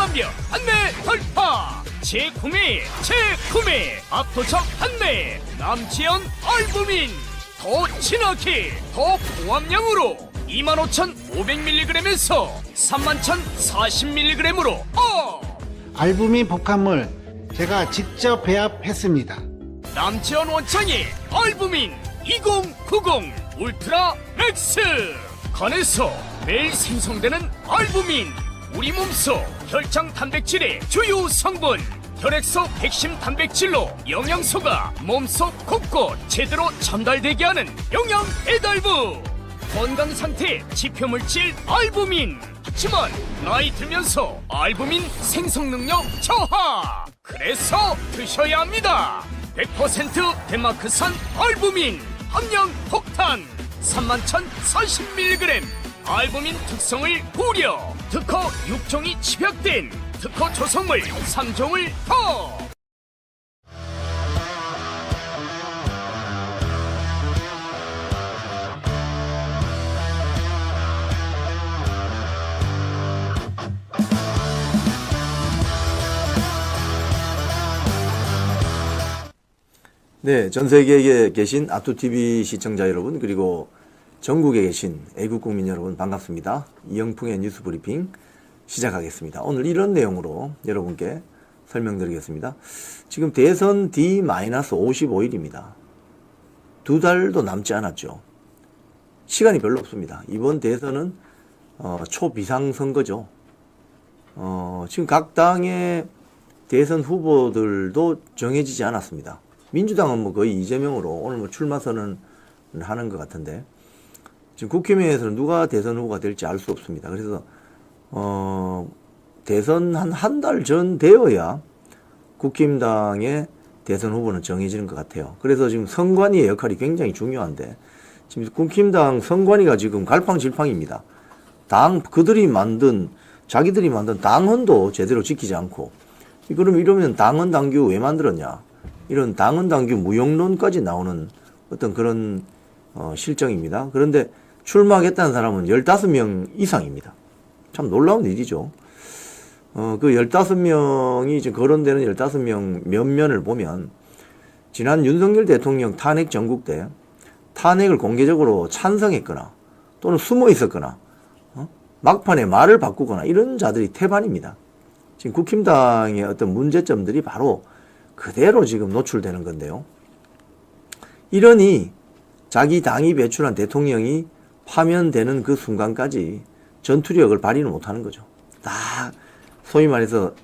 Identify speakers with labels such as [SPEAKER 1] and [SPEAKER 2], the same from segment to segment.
[SPEAKER 1] 100만 명 판매 돌파. 재구매 압도적 판매. 남지연 알부민 더 진하게 더 고함량으로 25,500mg에서 31,040mg으로
[SPEAKER 2] 알부민 복합물 제가 직접 배합했습니다.
[SPEAKER 1] 남지연 원장의 알부민 2090 울트라 맥스. 간에서 매일 생성되는 알부민, 우리 몸속 혈장 단백질의 주요 성분. 혈액속 핵심 단백질로 영양소가 몸속 곳곳 제대로 전달되게 하는 영양 배달부. 건강상태 지표물질 알부민. 하지만 나이 들면서 알부민 생성 능력 저하. 그래서 드셔야 합니다. 100% 덴마크산 알부민 함량 폭탄 31,040mg. 알부민 특성을 고려. 특허 6종이 집약된 특허 조성물 3종을 더.
[SPEAKER 3] 네, 전 세계에 계신 아투TV 시청자 여러분, 그리고 전국에 계신 애국 국민 여러분 반갑습니다. 이영풍의 뉴스 브리핑 시작하겠습니다. 오늘 이런 내용으로 여러분께 설명드리겠습니다. 지금 대선 D-55일입니다. 2달도 남지 않았죠. 시간이 별로 없습니다. 이번 대선은 초비상선거죠. 지금 각 당의 대선 후보들도 정해지지 않았습니다. 민주당은 뭐 거의 이재명으로 오늘 뭐 출마 선언을 하는 것 같은데, 지금 국회의원에서는 누가 대선 후보가 될지 알 수 없습니다. 그래서 대선 한 달 전 되어야 국힘당의 대선 후보는 정해지는 것 같아요. 그래서 지금 선관위의 역할이 굉장히 중요한데, 지금 국힘당 선관위가 지금 갈팡질팡입니다. 자기들이 만든 당헌도 제대로 지키지 않고, 그럼 이러면 당헌 당규 왜 만들었냐, 이런 당헌 당규 무용론까지 나오는 어떤 그런 실정입니다. 그런데 출마하겠다는 사람은 15명 이상입니다. 참 놀라운 일이죠. 그 15명이 지금 거론되는 15명 면면을 보면, 지난 윤석열 대통령 탄핵 전국 때 탄핵을 공개적으로 찬성했거나 또는 숨어 있었거나 막판에 말을 바꾸거나 이런 자들이 태반입니다. 지금 국힘당의 어떤 문제점들이 바로 그대로 지금 노출되는 건데요. 이러니 자기 당이 배출한 대통령이 파면되는 그 순간까지 전투력을 발휘는 못하는 거죠. 다 소위 말해서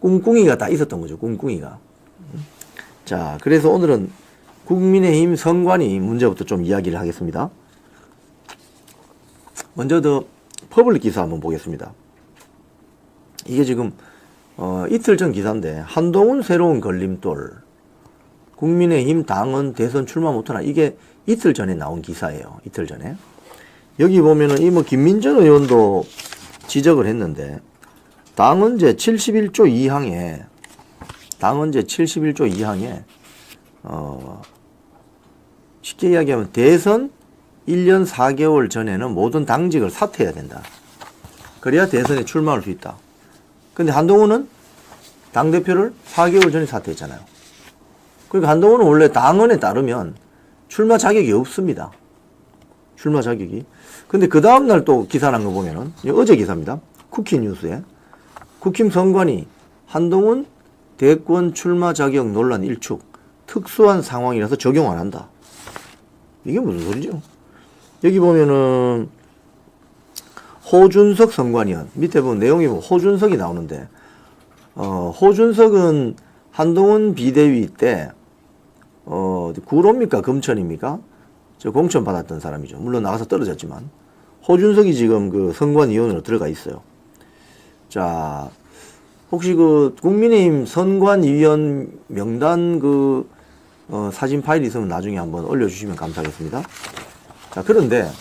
[SPEAKER 3] 꿍꿍이가 다 있었던 거죠. 꿍꿍이가. 자, 그래서 오늘은 국민의힘 선관위 문제부터 좀 이야기를 하겠습니다. 먼저 퍼블릭 기사 한번 보겠습니다. 이게 지금 이틀 전 기사인데, 한동훈 새로운 걸림돌, 국민의힘 당헌 대선 출마 못하나, 이게 이틀 전에 나온 기사예요. 이틀 전에. 여기 보면은 이 김민정 의원도 지적을 했는데, 당헌제 71조 2항에 쉽게 이야기하면 대선 1년 4개월 전에는 모든 당직을 사퇴해야 된다. 그래야 대선에 출마할 수 있다. 근데 한동훈은 당대표를 4개월 전에 사퇴했잖아요. 그러니까 한동훈은 원래 당헌에 따르면 출마 자격이 없습니다. 출마 자격이. 근데 그 다음날 또 기사 난 거 보면은, 어제 기사입니다. 쿠키뉴스에. 국힘 선관위 한동훈 대권 출마 자격 논란 일축. 특수한 상황이라서 적용 안 한다. 이게 무슨 소리죠? 여기 보면은 호준석 선관위원, 밑에 보면 내용이 호준석이 나오는데, 호준석은 한동훈 비대위 때 구로입니까 금천입니까? 저 공천 받았던 사람이죠. 물론 나가서 떨어졌지만 호준석이 지금 그 선관위원으로 들어가 있어요. 자, 혹시 그 국민의힘 선관위원 명단 사진 파일이 있으면 나중에 한번 올려주시면 감사하겠습니다. 자, 그런데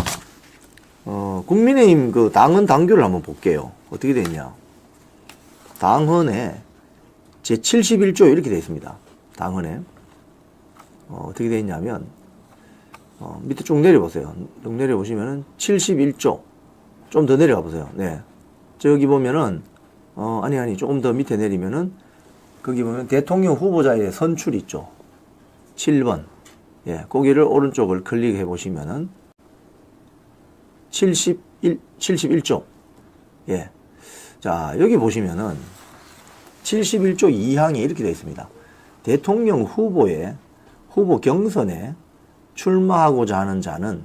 [SPEAKER 3] 국민의힘 그 당헌 당규를 한번 볼게요. 어떻게 되어 있냐. 당헌에 제71조 이렇게 되어 있습니다. 당헌에 어떻게 되어 있냐면, 밑에 쭉 내려보세요. 쭉 내려보시면은 71조 좀 더 내려가 보세요. 네, 저기 보면은 아니, 조금 더 밑에 내리면은, 거기 보면 대통령 후보자의 선출 있죠. 7번. 예, 거기를 오른쪽을 클릭해 보시면은, 71조. 예. 자, 여기 보시면은, 71조 2항에 이렇게 되어 있습니다. 대통령 후보 경선에 출마하고자 하는 자는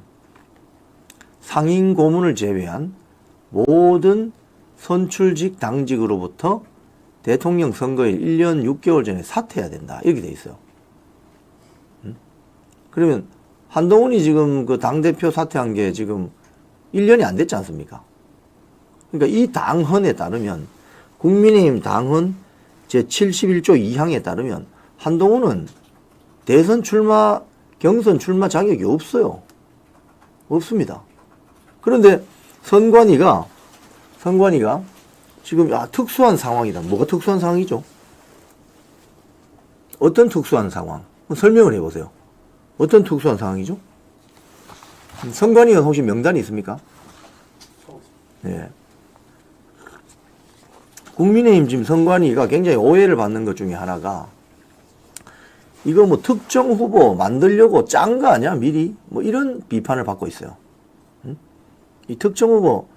[SPEAKER 3] 상임 고문을 제외한 모든 선출직 당직으로부터 대통령 선거일 1년 6개월 전에 사퇴해야 된다. 이렇게 돼 있어요. 그러면 한동훈이 지금 그 당대표 사퇴한 게 지금 1년이 안 됐지 않습니까? 그러니까 이 당헌에 따르면 국민의힘 당헌 제71조 2항에 따르면 한동훈은 경선 출마 자격이 없어요. 없습니다. 그런데 선관위가 지금 특수한 상황이다. 뭐가 특수한 상황이죠? 어떤 특수한 상황? 설명을 해보세요. 어떤 특수한 상황이죠? 선관위가 혹시 명단이 있습니까? 네. 국민의힘 지금 선관위가 굉장히 오해를 받는 것 중에 하나가 이거 뭐 특정 후보 만들려고 짠 거 아니야? 미리? 뭐 이런 비판을 받고 있어요. 이 특정 후보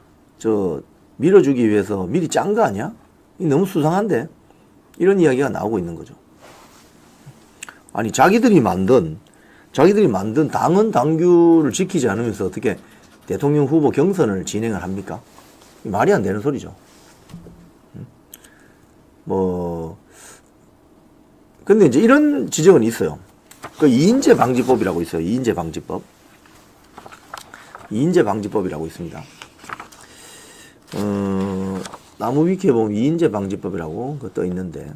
[SPEAKER 3] 밀어주기 위해서 미리 짠 거 아니야? 이 너무 수상한데? 이런 이야기가 나오고 있는 거죠. 아니 자기들이 만든 당헌 당규를 지키지 않으면서 어떻게 대통령 후보 경선을 진행을 합니까? 말이 안 되는 소리죠. 근데 이제 이런 지적은 있어요. 그 이인재 방지법이라고 있어요. 이인재 방지법이라고 있습니다. 나무 위키에 보면 이인재 방지법이라고 떠 있는데,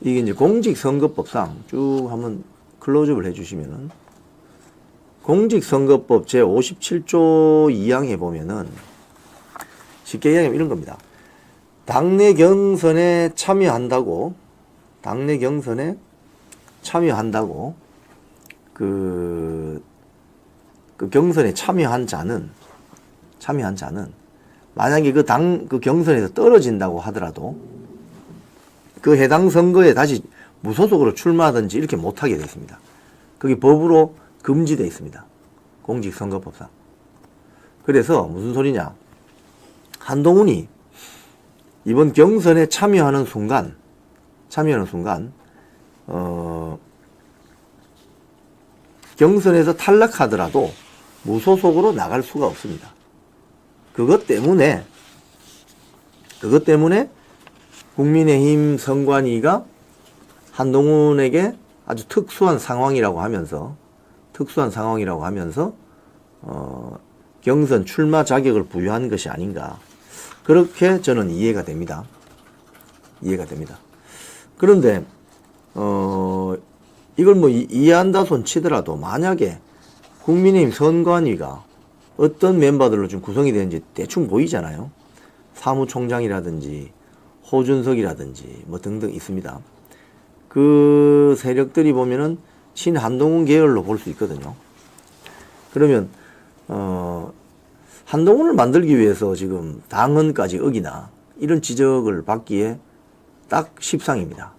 [SPEAKER 3] 이게 이제 공직선거법상 쭉 한번 클로즈업을 해주시면은, 공직선거법 제57조 2항에 보면은, 쉽게 이야기하면 이런 겁니다. 당내 경선에 참여한다고, 그 경선에 참여한 자는, 만약에 그 경선에서 떨어진다고 하더라도, 그 해당 선거에 다시 무소속으로 출마하든지 이렇게 못하게 되어 있습니다. 그게 법으로 금지되어 있습니다. 공직선거법상. 그래서 무슨 소리냐. 한동훈이 이번 경선에 참여하는 순간, 경선에서 탈락하더라도 무소속으로 나갈 수가 없습니다. 그것 때문에 국민의힘 선관위가 한동훈에게 아주 특수한 상황이라고 하면서 경선 출마 자격을 부여한 것이 아닌가. 그렇게 저는 이해가 됩니다. 그런데 이걸 뭐 이해한다 손 치더라도 만약에 국민의힘 선관위가 어떤 멤버들로 좀 구성이 되는지 대충 보이잖아요. 사무총장이라든지 호준석이라든지 뭐 등등 있습니다. 그 세력들이 보면은 친한동훈 계열로 볼 수 있거든요. 그러면 한동훈을 만들기 위해서 지금 당헌까지 어기나 이런 지적을 받기에 딱 십상입니다.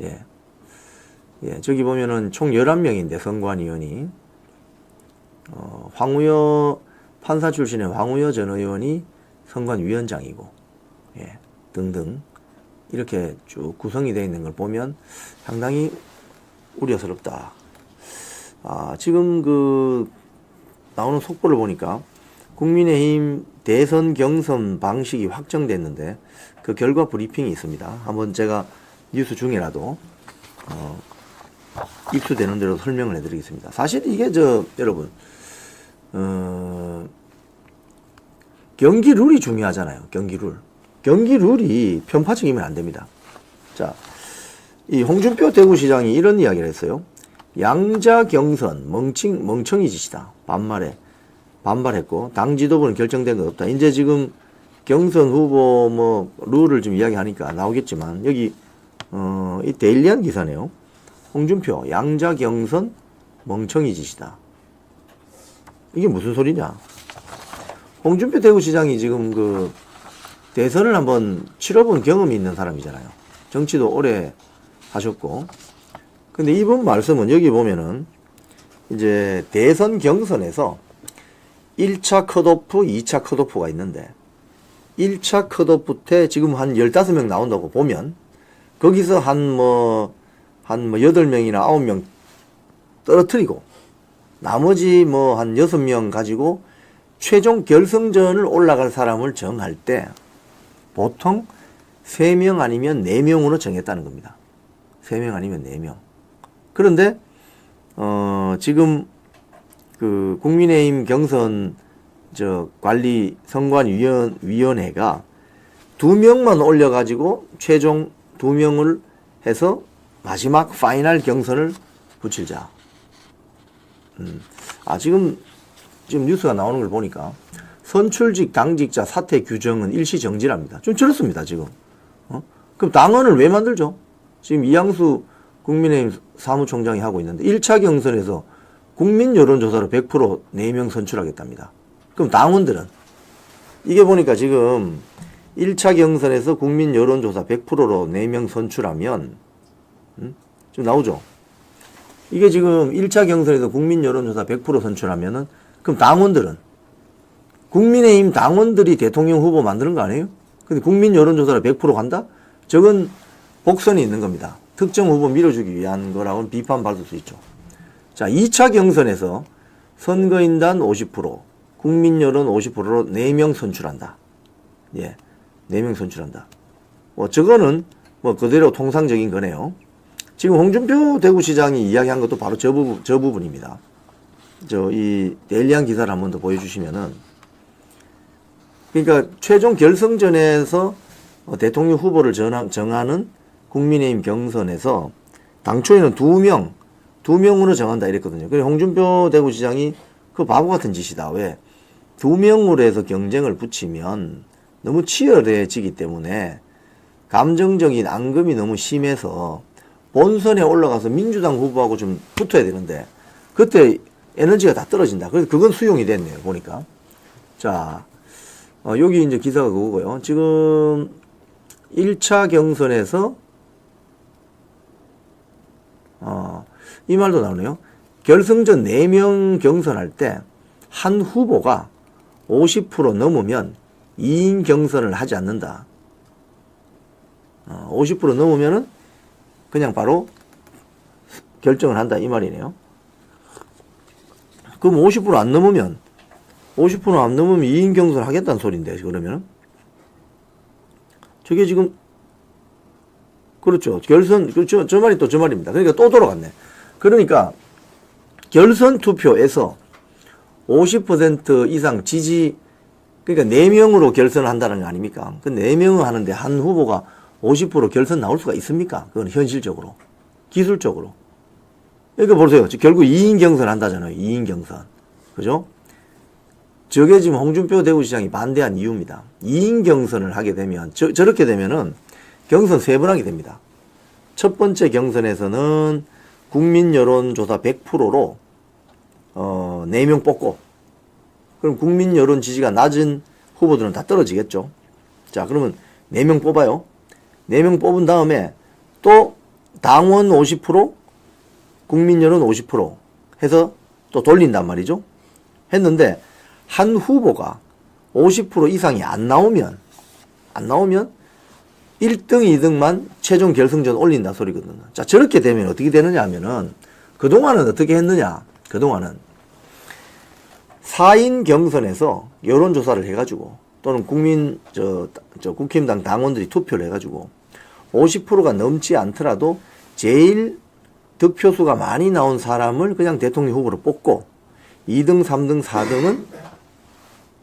[SPEAKER 3] 예, 저기 보면은 총 11명인데 선관위원이 판사 출신의 황우여 전 의원이 선관위원장이고, 예, 등등 이렇게 쭉 구성이 되어 있는 걸 보면 상당히 우려스럽다. 지금 나오는 속보를 보니까 국민의힘 대선 경선 방식이 확정됐는데 그 결과 브리핑이 있습니다. 한번 제가 뉴스 중에라도 입수되는 대로 설명을 해드리겠습니다. 사실 이게 여러분 경기 룰이 중요하잖아요. 경기 룰이 편파적이면 안 됩니다. 자, 이 홍준표 대구시장이 이런 이야기를 했어요. 양자 경선 멍청이 짓이다. 반발했고 당 지도부는 결정된 것 없다. 이제 지금 경선 후보 뭐 룰을 좀 이야기하니까 나오겠지만 여기 이 데일리한 기사네요. 홍준표 양자 경선 멍청이 짓이다. 이게 무슨 소리냐? 홍준표 대구시장이 지금 대선을 한번 치러본 경험이 있는 사람이잖아요. 정치도 오래 하셨고. 근데 이분 말씀은 여기 보면은 이제 대선 경선에서 1차 컷오프, 2차 컷오프가 있는데 1차 컷오프 때 지금 한 15명 나온다고 보면 거기서 한 8명이나 9명 떨어뜨리고 나머지 한 6명 가지고 최종 결승전을 올라갈 사람을 정할 때 보통 3명 아니면 4명으로 정했다는 겁니다. 3명 아니면 4명. 그런데 지금 그 국민의힘 경선 관리 선관위원회가 2명만 올려가지고 최종 2명을 해서 마지막 파이널 경선을 붙이자. 지금 뉴스가 나오는 걸 보니까 선출직 당직자 사퇴 규정은 일시 정지랍니다. 좀 줄었습니다, 지금. 그럼 당헌을 왜 만들죠? 지금 이양수 국민의힘 사무총장이 하고 있는데 1차 경선에서 국민 여론조사로 100% 4명 선출하겠답니다. 그럼 당원들은 이게 보니까 지금 1차 경선에서 국민 여론조사 100%로 4명 선출하면 좀 나오죠? 이게 지금 1차 경선에서 국민 여론조사 100% 선출하면은 그럼 당원들은 국민의힘 당원들이 대통령 후보 만드는 거 아니에요? 근데 국민 여론조사로 100% 간다? 저건 복선이 있는 겁니다. 특정 후보 밀어주기 위한 거라고는 비판받을 수 있죠. 자, 2차 경선에서 선거인단 50%, 국민 여론 50%로 4명 선출한다. 예, 4명 선출한다. 저거는 그대로 통상적인 거네요. 지금 홍준표 대구시장이 이야기한 것도 바로 저 부분입니다. 이 데일리한 기사를 한 번 더 보여주시면은, 그러니까 최종 결승전에서 대통령 후보를 정하는 국민의힘 경선에서 당초에는 2명으로 정한다 이랬거든요. 그래서 홍준표 대구시장이 그 바보 같은 짓이다. 왜? 2명으로 해서 경쟁을 붙이면 너무 치열해지기 때문에 감정적인 앙금이 너무 심해서 본선에 올라가서 민주당 후보하고 좀 붙어야 되는데 그때 에너지가 다 떨어진다. 그래서 그건 수용이 됐네요. 보니까. 자, 여기 이제 기사가 그거고요. 지금 1차 경선에서 이 말도 나오네요. 결승전 4명 경선할 때 한 후보가 50% 넘으면 2인 경선을 하지 않는다. 50% 넘으면은 그냥 바로 결정을 한다 이 말이네요. 그럼 50% 안 넘으면 2인 경선을 하겠다는 소리인데 그러면은 저게 지금 그렇죠. 그렇죠. 저 말이 또 저 말입니다. 그러니까 또 돌아갔네. 그러니까 결선 투표에서 50% 이상 지지, 그러니까 4명으로 결선을 한다는 거 아닙니까? 그 4명을 하는데 한 후보가 50% 결선 나올 수가 있습니까? 그건 현실적으로. 기술적으로. 그러니까 보세요. 결국 2인 경선 한다잖아요. 2인 경선. 그죠? 저게 지금 홍준표 대구시장이 반대한 이유입니다. 2인 경선을 하게 되면, 저렇게 되면은 경선 3번 하게 됩니다. 첫 번째 경선에서는 국민 여론조사 100%로 4명 뽑고, 그럼 국민 여론 지지가 낮은 후보들은 다 떨어지겠죠. 자, 그러면 4명 뽑아요. 4명 뽑은 다음에 또 당원 50%, 국민 여론 50% 해서 또 돌린단 말이죠. 했는데 한 후보가 50% 이상이 안 나오면 1등, 2등만 최종 결승전 올린다 소리거든요. 자, 저렇게 되면 어떻게 되느냐 하면은 그동안은 어떻게 했느냐? 그동안은 4인 경선에서 여론조사를 해가지고 또는 국힘당 당원들이 투표를 해가지고 50%가 넘지 않더라도 제일 득표수가 많이 나온 사람을 그냥 대통령 후보로 뽑고 2등, 3등, 4등은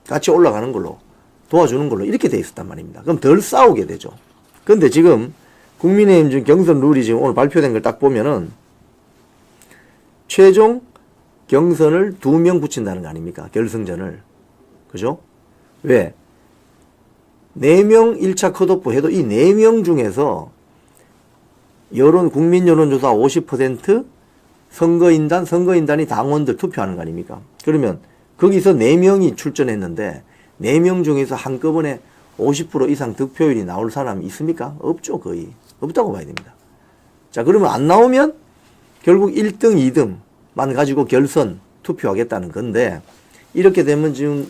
[SPEAKER 3] 같이 올라가는 걸로 도와주는 걸로 이렇게 돼 있었단 말입니다. 그럼 덜 싸우게 되죠. 근데 지금 국민의힘 지금 경선 룰이 지금 오늘 발표된 걸 딱 보면은 최종 경선을 2명 붙인다는 거 아닙니까? 결승전을. 그죠? 왜? 4명 1차 컷오프 해도 이 4명 중에서 국민 여론조사 50% 선거인단이 당원들 투표하는 거 아닙니까? 그러면 거기서 4명이 출전했는데 4명 중에서 한꺼번에 50% 이상 득표율이 나올 사람이 있습니까? 없죠, 거의. 없다고 봐야 됩니다. 자, 그러면 안 나오면 결국 1등, 2등만 가지고 결선 투표하겠다는 건데, 이렇게 되면 지금,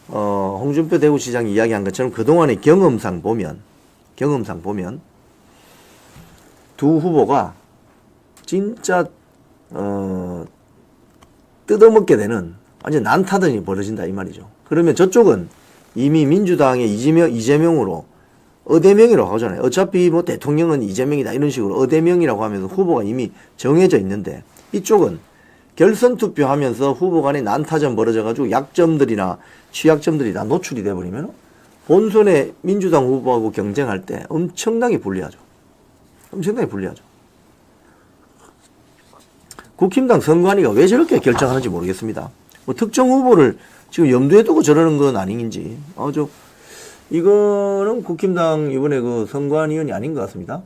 [SPEAKER 3] 홍준표 대구시장이 이야기한 것처럼 그동안의 경험상 보면, 두 후보가 진짜, 뜯어먹게 되는 완전 난타전이 벌어진다, 이 말이죠. 그러면 저쪽은 이미 민주당의 이재명으로 어대명이라고 하잖아요. 어차피 뭐 대통령은 이재명이다 이런 식으로 어대명이라고 하면서 후보가 이미 정해져 있는데, 이쪽은 결선 투표하면서 후보 간의 난타전 벌어져가지고 약점들이나 취약점들이 다 노출이 돼버리면 본선에 민주당 후보하고 경쟁할 때 엄청나게 불리하죠. 국힘당 선관위가 왜 저렇게 결정하는지 모르겠습니다. 뭐 특정 후보를 지금 염두에 두고 저러는 건 아닌지. 이거는 국힘당 이번에 그 선관위원이 아닌 것 같습니다.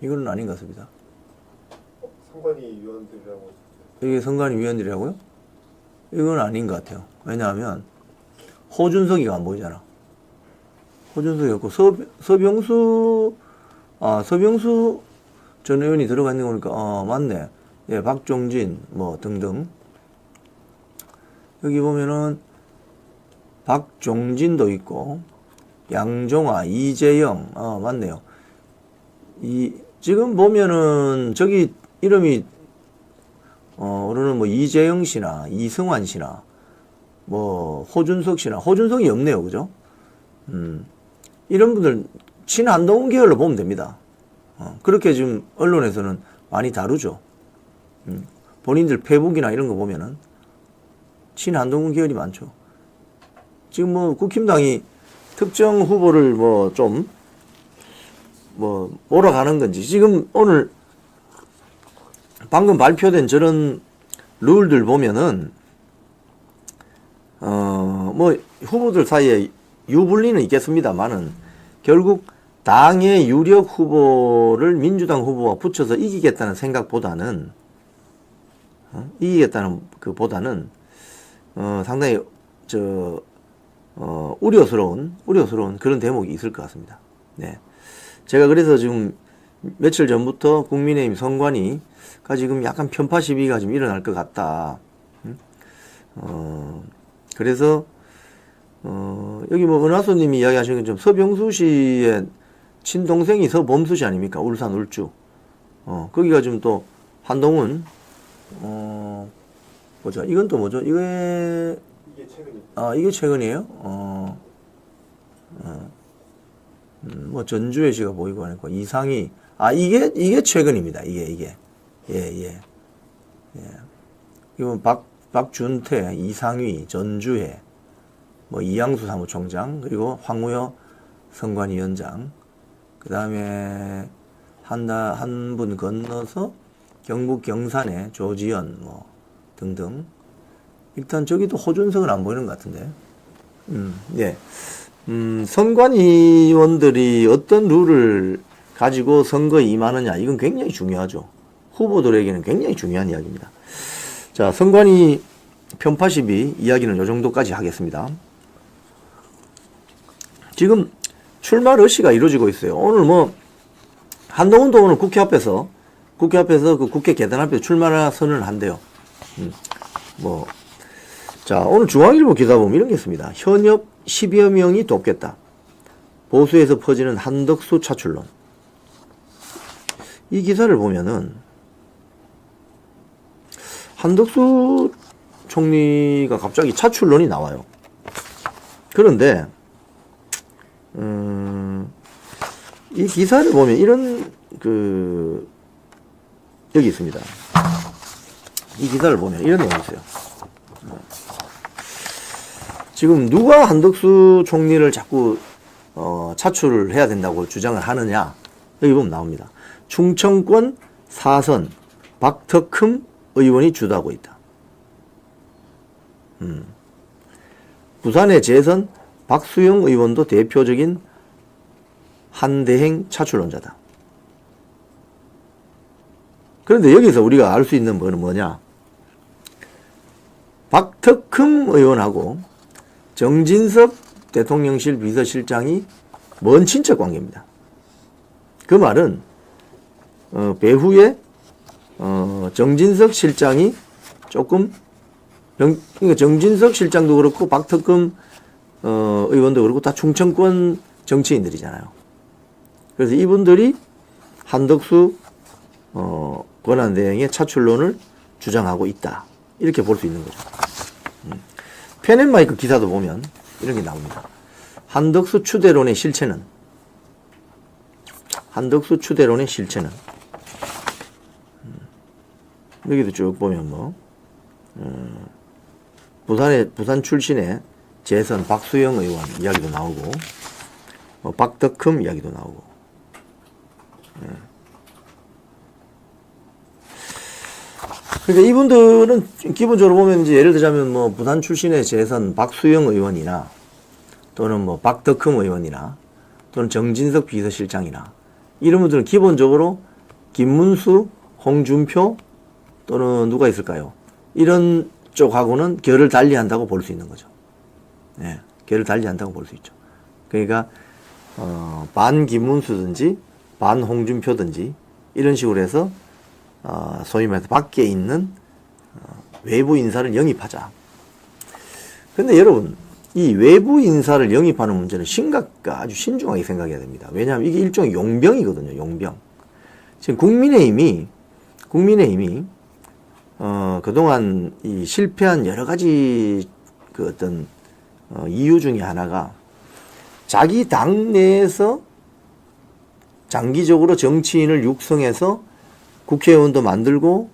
[SPEAKER 3] 이거는 아닌 것 같습니다.
[SPEAKER 4] 선관위 위원들이라고.
[SPEAKER 3] 이게 선관위 위원들이라고요? 이건 아닌 것 같아요. 왜냐하면 호준석이가 안 보이잖아. 호준석이 없고 서병수 전 의원이 들어가 있는 거 보니까 맞네. 예, 박종진 뭐 등등. 여기 보면은 박종진도 있고 양종화, 이재영 맞네요. 지금 보면은 저기 이름이 오늘은 뭐 이재영 씨나 이승환 씨나 뭐 호준석 씨나 호준석이 없네요. 그죠? 이런 분들 친한동훈 계열로 보면 됩니다. 그렇게 지금 언론에서는 많이 다루죠. 본인들 페북이나 이런 거 보면은 친한동훈 계열이 많죠. 지금 뭐 국힘당이 특정 후보를 몰아가는 건지, 지금 오늘 방금 발표된 저런 룰들 보면은 뭐 후보들 사이에 유불리는 있겠습니다만은 결국 당의 유력 후보를 민주당 후보와 붙여서 이기겠다는 생각보다는 상당히 우려스러운 그런 대목이 있을 것 같습니다. 네. 제가 그래서 지금 며칠 전부터 국민의힘 선관위가 지금 약간 편파 시비가 좀 일어날 것 같다. 그래서 여기 뭐 은하수님이 이야기하신 것처럼 서병수 씨의 친동생이 서범수 씨 아닙니까? 울산 울주. 거기가 좀 또 한동훈 보자. 이건 또 뭐죠?
[SPEAKER 4] 이게 최근입니다.
[SPEAKER 3] 이게 최근이에요? 뭐 전주혜 씨가 보이고 하니까 이상희. 이게 최근입니다. 이게. 예. 이건 박준태, 이상휘, 전주혜, 뭐 이양수 사무총장, 그리고 황우여 선관위원장, 그 다음에 한 분 건너서 경북 경산의 조지현 뭐 등등. 일단 저기도 호준석은 안 보이는 것 같은데. 예. 선관위원들이 어떤 룰을 가지고 선거에 임하느냐, 이건 굉장히 중요하죠. 후보들에게는 굉장히 중요한 이야기입니다. 자, 선관위 편파 시비 이야기는 요 정도까지 하겠습니다. 지금 출마 러시가 이루어지고 있어요. 오늘 뭐 한동훈도 오늘 국회 앞에서 그 국회 계단 앞에 출마 선언을 한대요. 자, 오늘 중앙일보 기사 보면 이런 게 있습니다. 현역 10여 명이 돕겠다. 보수에서 퍼지는 한덕수 차출론. 이 기사를 보면은 한덕수 총리가 갑자기 차출론이 나와요. 그런데 이 기사를 보면 이런 여기 있습니다. 이 기사를 보면 이런 내용이 있어요. 지금 누가 한덕수 총리를 자꾸 차출을 해야 된다고 주장을 하느냐, 여기 보면 나옵니다. 충청권 4선 박덕흠 의원이 주도하고 있다. 부산의 재선 박수영 의원도 대표적인 한대행 차출론자다. 그런데 여기서 우리가 알 수 있는 거는 뭐냐? 박덕흠 의원하고 정진석 대통령실 비서실장이 먼 친척 관계입니다. 그 말은 배후에 정진석 실장이 조금 그러니까 정진석 실장도 그렇고 박특검 의원도 그렇고 다 충청권 정치인들이잖아요. 그래서 이분들이 한덕수 권한대행의 차출론을 주장하고 있다. 이렇게 볼 수 있는 거죠. 펜앤마이크 기사도 보면 이런 게 나옵니다. 한덕수 추대론의 실체는 여기도 쭉 보면 뭐 부산 출신의 재선 박수영 의원 이야기도 나오고 박덕흠 이야기도 나오고 그러니까 이분들은 기본적으로 보면 이제 예를 들자면 뭐 부산 출신의 재선 박수영 의원이나 또는 뭐 박덕흠 의원이나 또는 정진석 비서실장이나 이런 분들은 기본적으로 김문수, 홍준표 또는 누가 있을까요? 이런 쪽하고는 결을 달리한다고 볼 수 있는 거죠. 네, 결을 달리한다고 볼 수 있죠. 그러니까 반 김문수든지 반 홍준표든지 이런 식으로 해서 소위 말해서 밖에 있는 외부 인사를 영입하자. 근데 여러분 이 외부 인사를 영입하는 문제는 아주 신중하게 생각해야 됩니다. 왜냐하면 이게 일종의 용병이거든요. 용병. 지금 국민의힘이 그동안 이 실패한 여러 가지 그 어떤 이유 중에 하나가 자기 당 내에서 장기적으로 정치인을 육성해서 국회의원도 만들고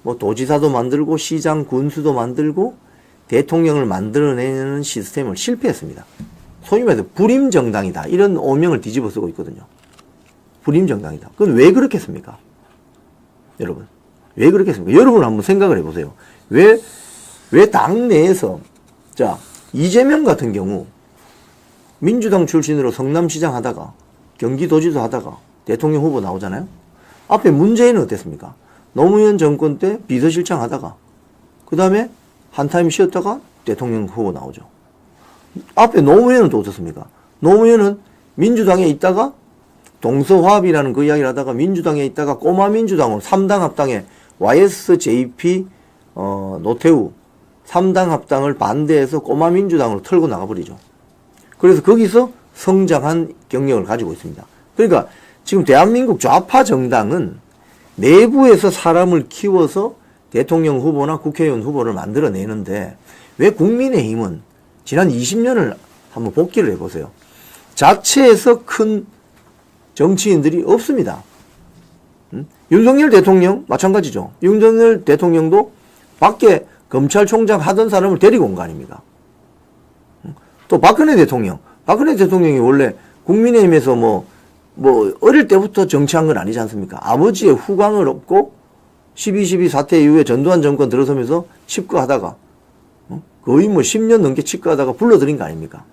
[SPEAKER 3] 뭐 도지사도 만들고 시장 군수도 만들고 대통령을 만들어내는 시스템을 실패했습니다. 소위 말해서 불임정당이다. 이런 오명을 뒤집어 쓰고 있거든요. 불임정당이다. 그건 왜 그렇겠습니까? 여러분. 왜 그렇겠습니까? 여러분 한번 생각을 해보세요. 왜 당내에서, 자, 이재명 같은 경우, 민주당 출신으로 성남시장 하다가, 경기도지사 하다가, 대통령 후보 나오잖아요? 앞에 문재인은 어땠습니까? 노무현 정권 때 비서실장 하다가, 그 다음에 한 타임 쉬었다가 대통령 후보 나오죠. 앞에 노무현은 또 어떻습니까? 노무현은 민주당에 있다가 동서화합이라는 그 이야기를 하다가 민주당에 있다가 꼬마 민주당으로 3당 합당에 YSJP 노태우 3당 합당을 반대해서 꼬마 민주당으로 털고 나가버리죠. 그래서 거기서 성장한 경력을 가지고 있습니다. 그러니까 지금 대한민국 좌파 정당은 내부에서 사람을 키워서 대통령 후보나 국회의원 후보를 만들어내는데 왜 국민의힘은 지난 20년을 한번 복기를 해보세요. 자체에서 큰 정치인들이 없습니다. 윤석열 대통령 마찬가지죠. 윤석열 대통령도 밖에 검찰총장 하던 사람을 데리고 온 거 아닙니까? 또 박근혜 대통령이 원래 국민의힘에서 뭐 어릴 때부터 정치한 건 아니지 않습니까? 아버지의 후광을 얻고 12.12 사태 이후에 전두환 정권 들어서면서 집거하다가 거의 뭐 10년 넘게 집거하다가 불러들인 거 아닙니까?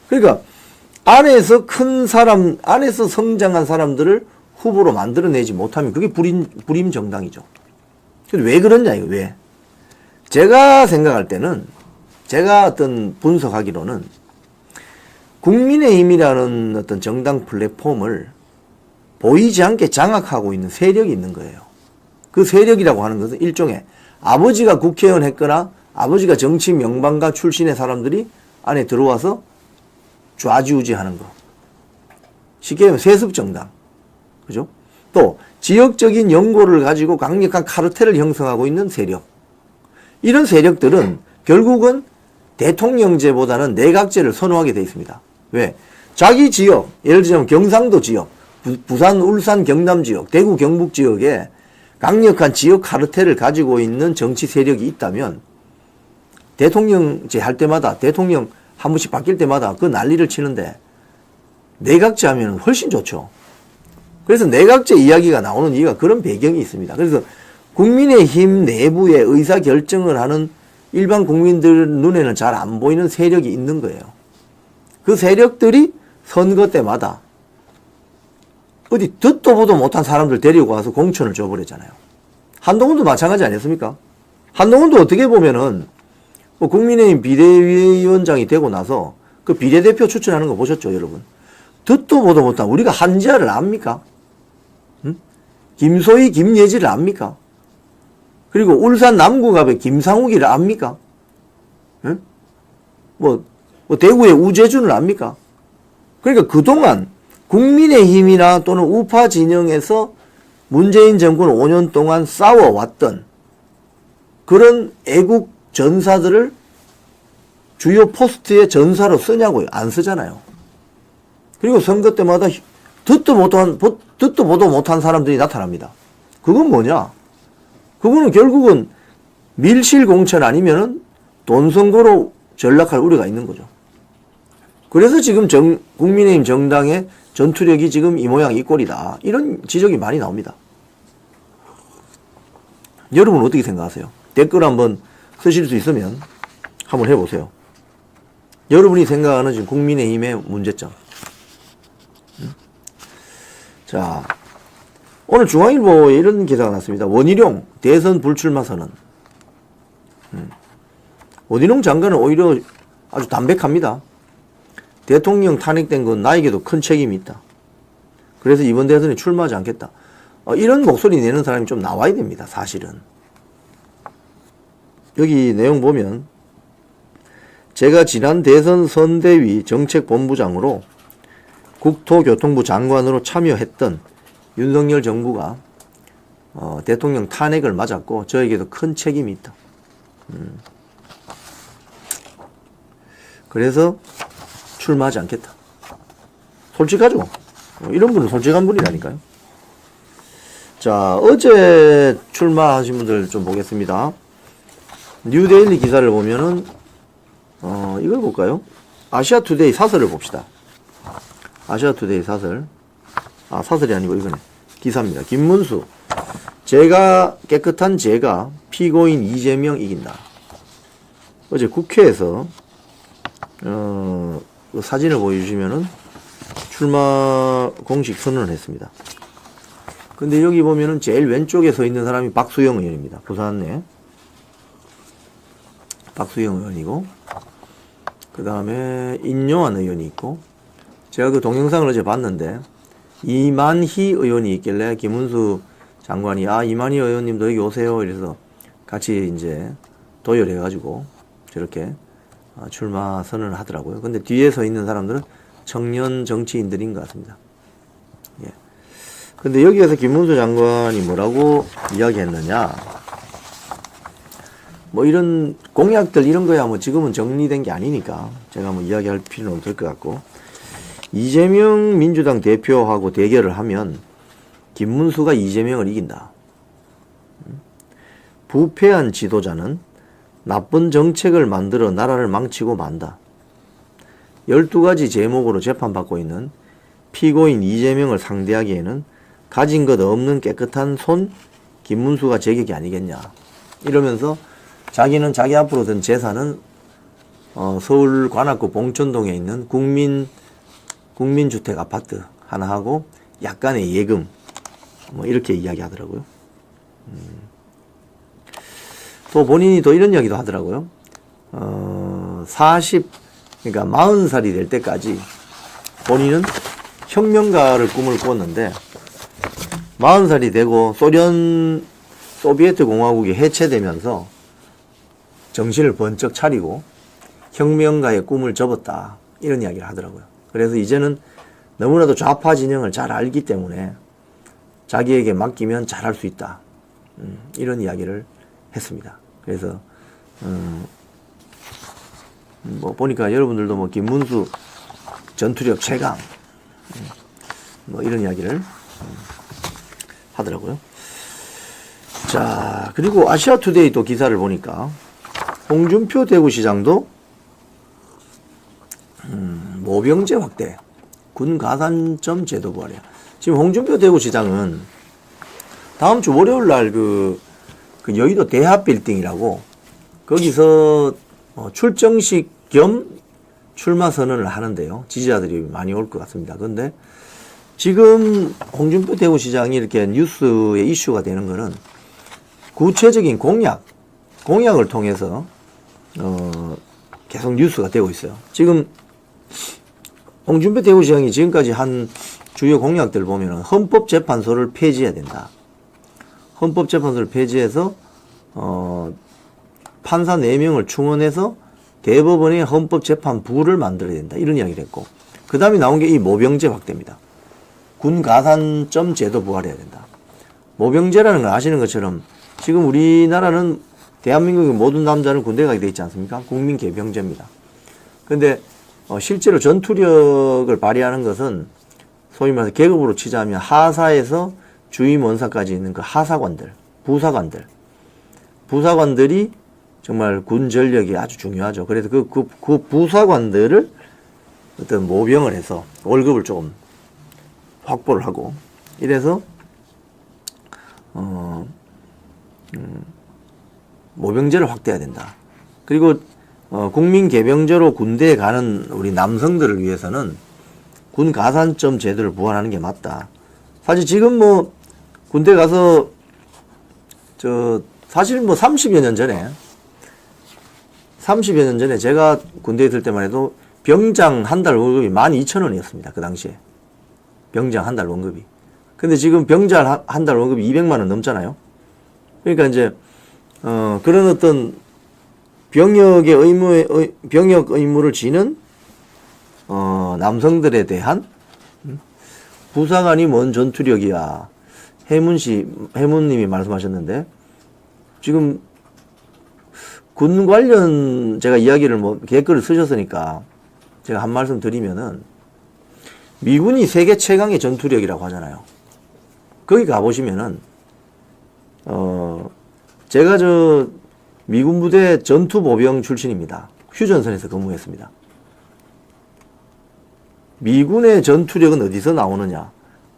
[SPEAKER 3] 그러니까 안에서 안에서 성장한 사람들을 후보로 만들어내지 못하면 그게 불임 정당이죠. 왜 그러냐 이거 왜? 제가 생각할 때는 제가 어떤 분석하기로는 국민의힘이라는 어떤 정당 플랫폼을 보이지 않게 장악하고 있는 세력이 있는 거예요. 그 세력이라고 하는 것은 일종의 아버지가 국회의원 했거나 아버지가 정치 명방가 출신의 사람들이 안에 들어와서 좌지우지하는 거. 쉽게 말하면 세습정당. 그죠? 또 지역적인 연고를 가지고 강력한 카르텔을 형성하고 있는 세력. 이런 세력들은 결국은 대통령제보다는 내각제를 선호하게 되어 있습니다. 왜? 자기 지역, 예를 들자면 경상도 지역, 부산, 울산, 경남 지역, 대구, 경북 지역에 강력한 지역 카르텔을 가지고 있는 정치 세력이 있다면 대통령제 할 때마다 대통령 한 번씩 바뀔 때마다 그 난리를 치는데 내각제 하면 훨씬 좋죠. 그래서 내각제 이야기가 나오는 이유가 그런 배경이 있습니다. 그래서 국민의힘 내부의 의사결정을 하는 일반 국민들 눈에는 잘 안 보이는 세력이 있는 거예요. 그 세력들이 선거 때마다 어디 듣도 보도 못한 사람들 데리고 와서 공천을 줘버렸잖아요. 한동훈도 마찬가지 아니었습니까? 한동훈도 어떻게 보면은 국민의힘 비대위원장이 되고 나서 그 비례대표 추천하는 거 보셨죠, 여러분? 듣도 보도 못한 우리가 한지아를 압니까? 응? 김소희, 김예지를 압니까? 그리고 울산 남구갑의 김상욱이를 압니까? 응? 뭐 대구의 우재준을 압니까? 그러니까 그동안 국민의힘이나 또는 우파 진영에서 문재인 정권 5년 동안 싸워왔던 그런 애국 전사들을 주요 포스트의 전사로 쓰냐고요? 안 쓰잖아요. 그리고 선거 때마다 듣도 보도 못한 사람들이 나타납니다. 그건 뭐냐? 그거는 결국은 밀실공천 아니면은 돈선거로 전락할 우려가 있는 거죠. 그래서 지금 국민의힘 정당의 전투력이 지금 이 모양 이 꼴이다. 이런 지적이 많이 나옵니다. 여러분 어떻게 생각하세요? 댓글 한번 쓰실 수 있으면 한번 해보세요. 여러분이 생각하는 지금 국민의힘의 문제점. 자, 오늘 중앙일보에 이런 기사가 났습니다. 원희룡 대선 불출마 선언. 원희룡 장관은 오히려 아주 담백합니다. 대통령 탄핵된 건 나에게도 큰 책임이 있다. 그래서 이번 대선에 출마하지 않겠다. 이런 목소리 내는 사람이 좀 나와야 됩니다. 사실은. 여기 내용 보면 제가 지난 대선 선대위 정책본부장으로 국토교통부 장관으로 참여했던 윤석열 정부가 대통령 탄핵을 맞았고 저에게도 큰 책임이 있다. 그래서 출마하지 않겠다. 솔직하죠? 이런 분은 솔직한 분이라니까요. 자, 어제 출마하신 분들 좀 보겠습니다. 뉴데일리 기사를 보면은 이걸 볼까요? 아시아투데이 사설을 봅시다. 아시아투데이 사설. 사설이 아니고 이거네. 기사입니다. 김문수. 깨끗한 제가 피고인 이재명 이긴다. 어제 국회에서 그 사진을 보여주시면은 출마 공식 선언을 했습니다. 근데 여기 보면은 제일 왼쪽에 서 있는 사람이 박수영 의원입니다. 부산 내. 박수영 의원이고, 그 다음에 인요한 의원이 있고, 제가 그 동영상을 어제 봤는데, 이만희 의원이 있길래 김문수 장관이, 이만희 의원님도 여기 오세요. 이래서 같이 이제 도열해가지고 저렇게 출마 선언을 하더라고요. 근데 뒤에 서 있는 사람들은 청년 정치인들인 것 같습니다. 예. 근데 여기에서 김문수 장관이 뭐라고 이야기했느냐. 뭐 이런 공약들 이런 거야 뭐 지금은 정리된 게 아니니까 제가 뭐 이야기할 필요는 없을 것 같고, 이재명 민주당 대표하고 대결을 하면 김문수가 이재명을 이긴다. 부패한 지도자는 나쁜 정책을 만들어 나라를 망치고 만다. 12가지 제목으로 재판받고 있는 피고인 이재명을 상대하기에는 가진 것 없는 깨끗한 손 김문수가 제격이 아니겠냐. 이러면서 자기는 자기 앞으로 든 재산은 서울 관악구 봉천동에 있는 국민주택 아파트 하나 하고 약간의 예금 뭐 이렇게 이야기하더라고요. 또 본인이 또 이런 이야기도 하더라고요. 그러니까 40살이 될 때까지 본인은 혁명가를 꿈을 꿨는데 40살이 되고 소비에트 공화국이 해체되면서 정신을 번쩍 차리고 혁명가의 꿈을 접었다. 이런 이야기를 하더라고요. 그래서 이제는 너무나도 좌파 진영을 잘 알기 때문에 자기에게 맡기면 잘할 수 있다. 이런 이야기를 했습니다. 그래서 뭐 보니까 여러분들도 뭐 김문수 전투력 최강 뭐 이런 이야기를 하더라고요. 자, 그리고 아시아투데이 또 기사를 보니까 홍준표 대구시장도 모병제 확대, 군 가산점 제도 부활이야. 지금 홍준표 대구시장은 다음 주 월요일 날 그 여의도 대합빌딩이라고 거기서 출정식 겸 출마 선언을 하는데요. 지지자들이 많이 올 것 같습니다. 그런데 지금 홍준표 대구시장이 이렇게 뉴스에 이슈가 되는 거는 구체적인 공약을 통해서 계속 뉴스가 되고 있어요. 지금 홍준표 대구시장이 지금까지 한 주요 공약들 보면은 헌법재판소를 폐지해야 된다. 헌법재판소를 폐지해서 판사 4명을 충원해서 대법원의 헌법재판부를 만들어야 된다. 이런 이야기를 했고, 그 다음에 나온 게 이 모병제 확대입니다. 군 가산점 제도 부활해야 된다. 모병제라는 걸 아시는 것처럼 지금 우리나라는 대한민국의 모든 남자는 군대에 가게 돼 있지 않습니까? 국민개병제입니다. 근데 실제로 전투력을 발휘하는 것은 소위 말해서 계급으로 치자면 하사에서 주임 원사까지 있는 그 하사관들, 부사관들이 정말 군 전력이 아주 중요하죠. 그래서 그 부사관들을 어떤 모병을 해서 월급을 조금 확보를 하고 이래서 모병제를 확대해야 된다. 그리고 국민개병제로 군대에 가는 우리 남성들을 위해서는 군 가산점 제도를 부활하는 게 맞다. 사실 지금 뭐 군대 가서 사실 뭐 30여 년 전에 제가 군대에 있을 때만 해도 병장 한 달 월급이 12,000원이었습니다. 그 당시에. 병장 한 달 월급이. 근데 지금 병장 한 달 월급이 200만 원 넘잖아요. 그러니까 이제 그런 어떤 병역 의무를 지는 남성들에 대한 부사관이 뭔 전투력이야. 해문님이 말씀하셨는데 지금 군 관련 제가 이야기를 뭐 댓글을 쓰셨으니까 제가 한 말씀 드리면은 미군이 세계 최강의 전투력이라고 하잖아요. 거기 가보시면은 제가 미군 부대 전투보병 출신입니다. 휴전선에서 근무했습니다. 미군의 전투력은 어디서 나오느냐?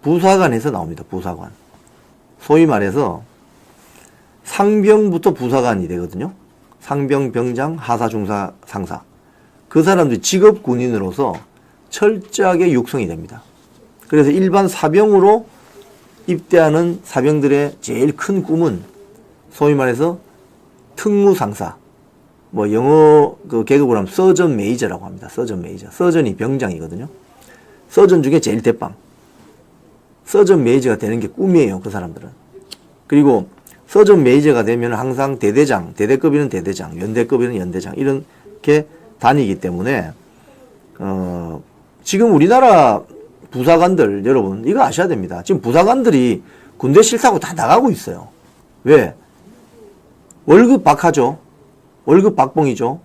[SPEAKER 3] 부사관에서 나옵니다. 부사관. 소위 말해서 상병부터 부사관이 되거든요. 상병, 병장, 하사, 중사, 상사. 그 사람들이 직업 군인으로서 철저하게 육성이 됩니다. 그래서 일반 사병으로 입대하는 사병들의 제일 큰 꿈은 소위 말해서 특무상사, 뭐 영어 그 계급으로 하면 서전 메이저라고 합니다. 서전 메이저. 서전이 병장이거든요. 서전 중에 제일 대빵. 서전 메이저가 되는 게 꿈이에요. 그 사람들은. 그리고 서전 메이저가 되면 항상 대대장, 대대급이는 대대장, 연대급이는 연대장 이렇게 다니기 때문에 지금 우리나라 부사관들 여러분 이거 아셔야 됩니다. 지금 부사관들이 군대 싫다고 다 나가고 있어요. 왜? 월급 박하죠. 월급 박봉이죠.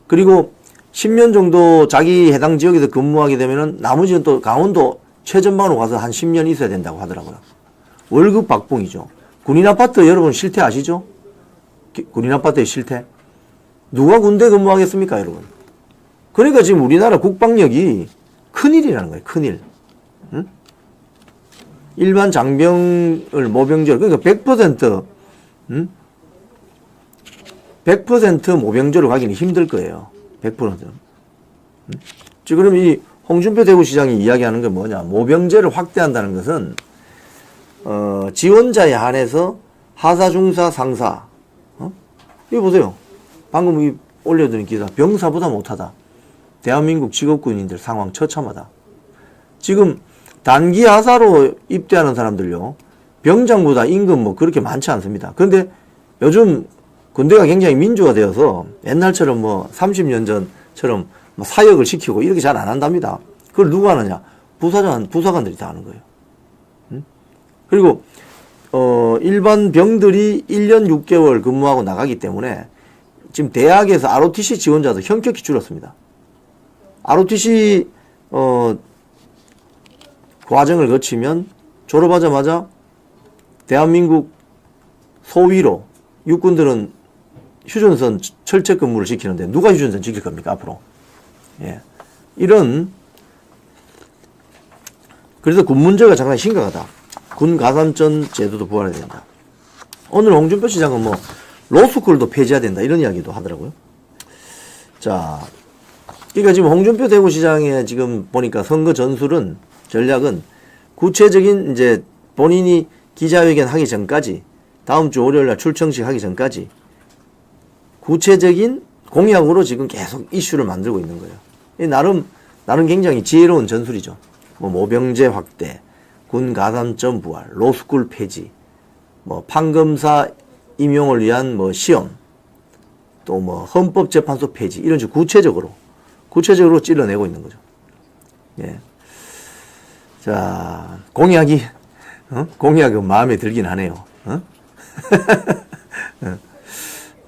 [SPEAKER 3] 그리고 10년 정도 자기 해당 지역에서 근무하게 되면은 나머지는 또 강원도 최전방으로 가서 한 10년 있어야 된다고 하더라고요. 월급 박봉이죠. 군인 아파트 여러분 실태 아시죠? 군인 아파트의 실태. 누가 군대 근무하겠습니까, 여러분? 그러니까 지금 우리나라 국방력이 큰일이라는 거예요, 큰일. 응? 일반 장병을 모병제로, 그러니까 100%, 응? 100% 모병제로 가기는 힘들 거예요. 100%. 응? 지금 이 홍준표 대구시장이 이야기하는 게 뭐냐. 모병제를 확대한다는 것은, 지원자에 한해서 하사, 중사, 상사. 이거 보세요. 방금 이 올려드린 기사. 병사보다 못하다. 대한민국 직업군인들 상황 처참하다. 지금 단기 하사로 입대하는 사람들요. 병장보다 임금 뭐 그렇게 많지 않습니다. 그런데 요즘 군대가 굉장히 민주화되어서 옛날처럼 뭐 30년 전처럼 뭐 사역을 시키고 이렇게 잘 안 한답니다. 그걸 누가 하느냐? 부사관들이 다 하는 거예요. 그리고 일반 병들이 1년 6개월 근무하고 나가기 때문에 지금 대학에서 ROTC 지원자도 현격히 줄었습니다. ROTC 과정을 거치면 졸업하자마자 대한민국 소위로 육군들은 휴전선 철책 근무를 지키는데 누가 휴전선 지킬 겁니까 앞으로? 예. 그래서 군 문제가 상당히 심각하다. 군 가산점 제도도 부활해야 된다. 오늘 홍준표 시장은 뭐 로스쿨도 폐지해야 된다 이런 이야기도 하더라고요. 자, 그러니까 지금 홍준표 대구시장의 지금 보니까 선거 전략은 구체적인 이제 본인이 기자회견 하기 전까지 다음 주 월요일날 출정식 하기 전까지 구체적인 공약으로 지금 계속 이슈를 만들고 있는 거예요. 나름 나는 굉장히 지혜로운 전술이죠. 뭐 모병제 확대, 군 가산점 부활, 로스쿨 폐지, 뭐 판검사 임용을 위한 뭐 시험, 또 뭐 헌법재판소 폐지 이런 식으로 구체적으로 찔러내고 있는 거죠. 예. 자, 공약이 마음에 들긴 하네요.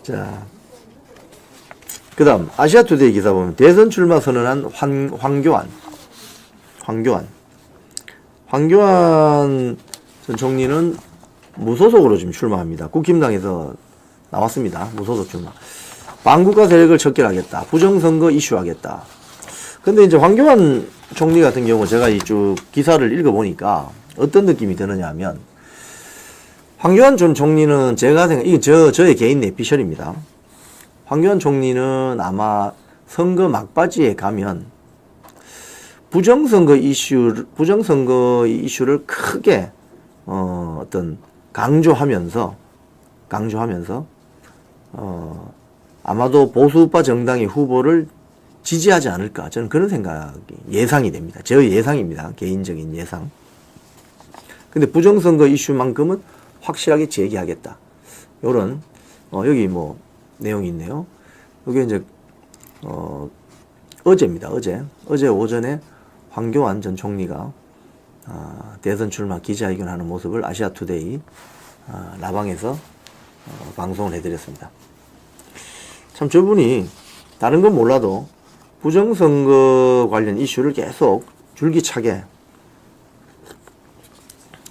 [SPEAKER 3] 자, 그 다음 아시아투데이 기사 보면 대선 출마 선언한 황교안 전 총리는 무소속으로 지금 출마합니다. 국힘당에서 나왔습니다. 무소속 출마. 반국가 세력을 척결하겠다. 부정선거 이슈하겠다. 근데 이제 황교안 총리 같은 경우 제가 이 쭉 기사를 읽어보니까 어떤 느낌이 드느냐 하면 황교안 전 총리는 제가 이게 저의 개인 내피셜입니다. 황교안 총리는 아마 선거 막바지에 가면 부정선거 이슈를 크게 어떤 강조하면서 아마도 보수파 정당의 후보를 지지하지 않을까 저는 그런 생각이 예상이 됩니다. 제 예상입니다. 개인적인 예상. 근데 부정선거 이슈만큼은 확실하게 제기하겠다. 요런 여기 뭐 내용이 있네요. 여기 이제 어제입니다. 어제 오전에 황교안 전 총리가 대선 출마 기자회견하는 모습을 아시아투데이 라방에서 방송을 해드렸습니다. 참 저분이 다른 건 몰라도 부정선거 관련 이슈를 계속 줄기차게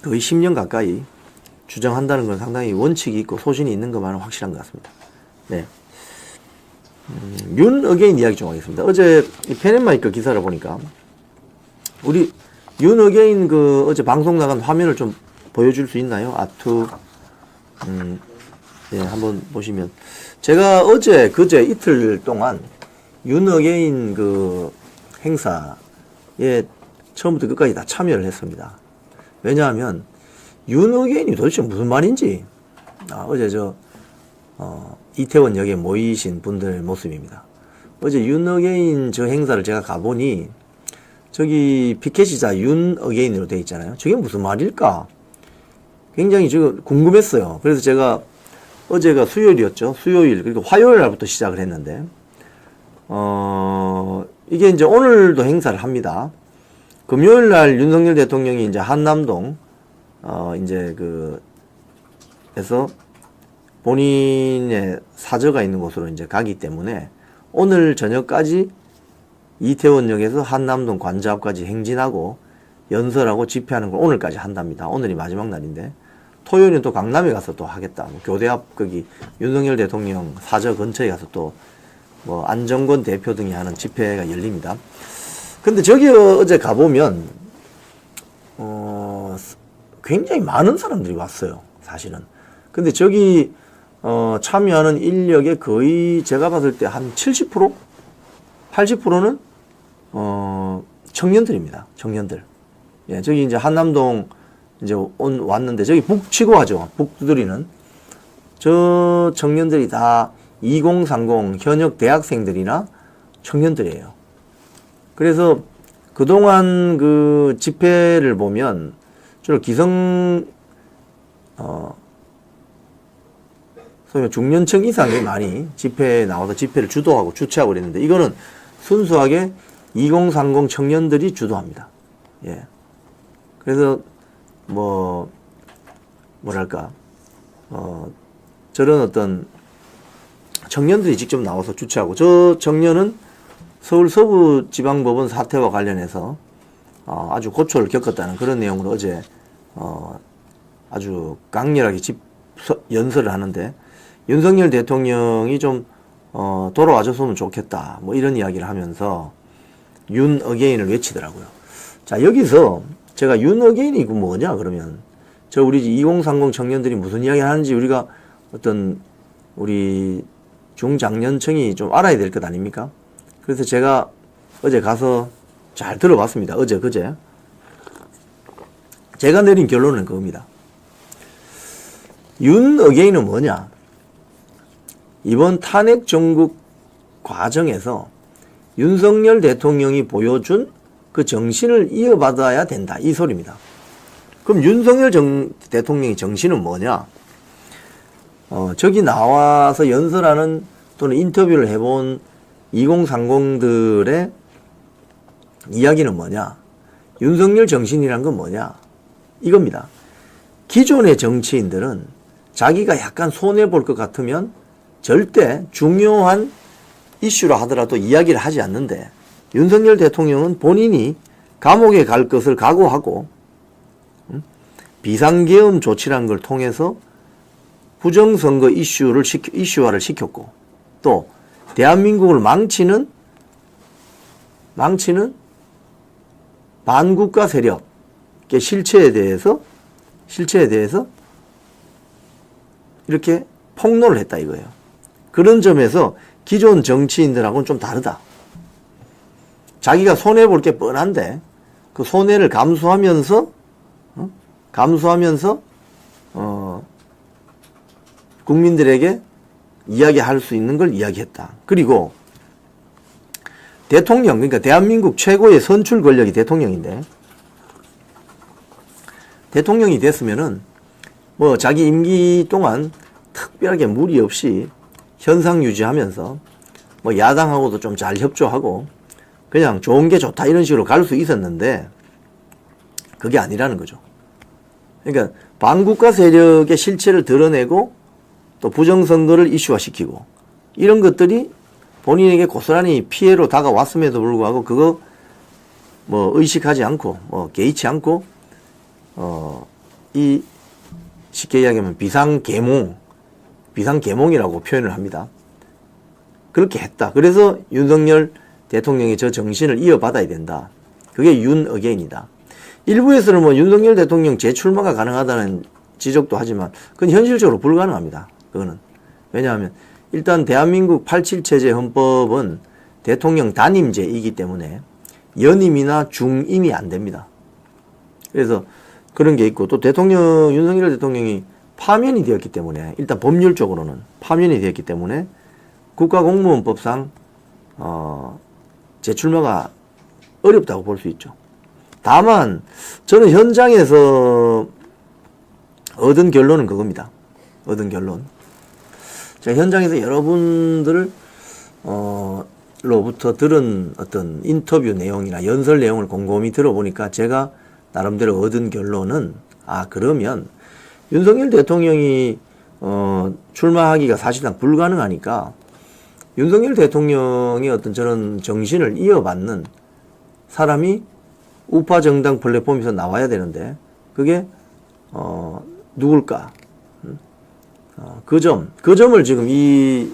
[SPEAKER 3] 거의 10년 가까이 주장한다는 건 상당히 원칙이 있고 소신이 있는 것만은 확실한 것 같습니다. 네. 윤 어게인 이야기 좀 하겠습니다. 어제 펜앤마이크 기사를 보니까 우리 윤 어게인 어제 방송 나간 화면을 좀 보여줄 수 있나요? 아투. 네, 한번 보시면 제가 어제 그제 이틀 동안 윤 어게인 행사에 처음부터 끝까지 다 참여를 했습니다. 왜냐하면 윤 어게인이 도대체 무슨 말인지 어제 이태원역에 모이신 분들의 모습입니다. 어제 윤 어게인 저 행사를 제가 가보니 저기 피켓이자 윤 어게인으로 되어 있잖아요. 저게 무슨 말일까? 굉장히 지금 궁금했어요. 그래서 제가 어제가 수요일이었죠. 수요일 그리고 화요일 날부터 시작을 했는데 이게 이제 오늘도 행사를 합니다. 금요일 날 윤석열 대통령이 이제 한남동 에서 본인의 사저가 있는 곳으로 이제 가기 때문에 오늘 저녁까지 이태원역에서 한남동 관저 앞까지 행진하고 연설하고 집회하는 걸 오늘까지 한답니다. 오늘이 마지막 날인데 토요일은 또 강남에 가서 또 하겠다. 뭐 교대 앞 거기 윤석열 대통령 사저 근처에 가서 또 뭐 안정권 대표 등이 하는 집회가 열립니다. 근데 저기 어제 가보면 굉장히 많은 사람들이 왔어요. 사실은. 근데 저기 참여하는 인력의 거의 제가 봤을 때 한 70%? 80%는 청년들입니다. 청년들. 예, 저기 이제 한남동 이제 왔는데 저기 북치고 하죠. 북 두드리는 저 청년들이 다 2030 현역 대학생들이나 청년들이에요. 그래서 그동안 그 집회를 보면 주로 소위 중년층 이상이 많이 집회에 나와서 집회를 주도하고 주최하고 그랬는데 이거는 순수하게 2030 청년들이 주도합니다. 예. 그래서 뭐랄까 저런 어떤 청년들이 직접 나와서 주최하고 저 청년은 서울 서부지방법원 사태와 관련해서 아주 고초를 겪었다는 그런 내용으로 어제 아주 강렬하게 연설을 하는데 윤석열 대통령이 좀 돌아와줬으면 좋겠다 뭐 이런 이야기를 하면서 윤 어게인을 외치더라고요. 자 여기서 제가 윤 어게인이 그 뭐냐 그러면 저 우리 2030 청년들이 무슨 이야기 하는지 우리가 어떤 우리 중장년층이 좀 알아야 될 것 아닙니까? 그래서 제가 어제 가서 잘 들어봤습니다. 어제 그제 제가 내린 결론은 그겁니다. 윤 어게인은 뭐냐? 이번 탄핵 정국 과정에서 윤석열 대통령이 보여준 그 정신을 이어받아야 된다. 이 소리입니다. 그럼 윤석열 대통령의 정신은 뭐냐? 저기 나와서 연설하는 또는 인터뷰를 해본 2030들의 이야기는 뭐냐? 윤석열 정신이란 건 뭐냐? 이겁니다. 기존의 정치인들은 자기가 약간 손해볼 것 같으면 절대 중요한 이슈라 하더라도 이야기를 하지 않는데, 윤석열 대통령은 본인이 감옥에 갈 것을 각오하고 비상계엄 조치라는 걸 통해서 부정선거 이슈화를 시켰고, 또 대한민국을 망치는 반국가 세력의 실체에 대해서 이렇게 폭로를 했다 이거예요. 그런 점에서 기존 정치인들하고는 좀 다르다. 자기가 손해볼 게 뻔한데 그 손해를 감수하면서 국민들에게 이야기할 수 있는 걸 이야기했다. 그리고 대통령, 그러니까 대한민국 최고의 선출 권력이 대통령인데, 대통령이 됐으면은 뭐 자기 임기 동안 특별하게 무리 없이 현상 유지하면서 뭐 야당하고도 좀 잘 협조하고 그냥 좋은 게 좋다 이런 식으로 갈 수 있었는데, 그게 아니라는 거죠. 그러니까 반국가 세력의 실체를 드러내고 또 부정선거를 이슈화시키고 이런 것들이 본인에게 고스란히 피해로 다가왔음에도 불구하고 그거 뭐 의식하지 않고 뭐 개의치 않고 이 쉽게 이야기하면 비상계몽이라고 표현을 합니다. 그렇게 했다. 그래서 윤석열 대통령의 저 정신을 이어받아야 된다. 그게 윤어게인이다. 일부에서는 뭐 윤석열 대통령 재출마가 가능하다는 지적도 하지만 그건 현실적으로 불가능합니다. 그거는. 왜냐하면 일단 대한민국 87 체제 헌법은 대통령 단임제이기 때문에 연임이나 중임이 안 됩니다. 그래서 그런 게 있고, 또 윤석열 대통령이 파면이 되었기 때문에, 일단 법률적으로는 파면이 되었기 때문에 국가공무원법상 재출마가 어렵다고 볼 수 있죠. 다만 저는 현장에서 얻은 결론은 그겁니다. 얻은 결론. 제가 현장에서 여러분들 로부터 들은 어떤 인터뷰 내용이나 연설 내용을 곰곰이 들어보니까 제가 나름대로 얻은 결론은, 그러면 윤석열 대통령이 출마하기가 사실상 불가능하니까 윤석열 대통령의 어떤 저런 정신을 이어받는 사람이 우파 정당 플랫폼에서 나와야 되는데, 그게 누굴까? 그 점을 지금 이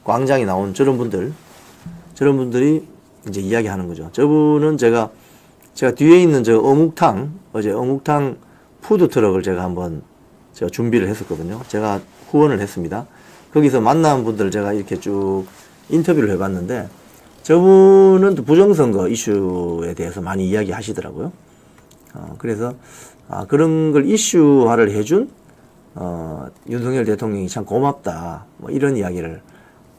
[SPEAKER 3] 광장에 나온 저런 분들이 이제 이야기하는 거죠. 저분은 제가 뒤에 있는 어제 어묵탕 푸드트럭을 제가 준비를 했었거든요. 제가 후원을 했습니다. 거기서 만난 분들 제가 이렇게 쭉 인터뷰를 해봤는데, 저분은 또 부정선거 이슈에 대해서 많이 이야기 하시더라고요. 그래서, 그런 걸 이슈화를 해준, 윤석열 대통령이 참 고맙다. 뭐 이런 이야기를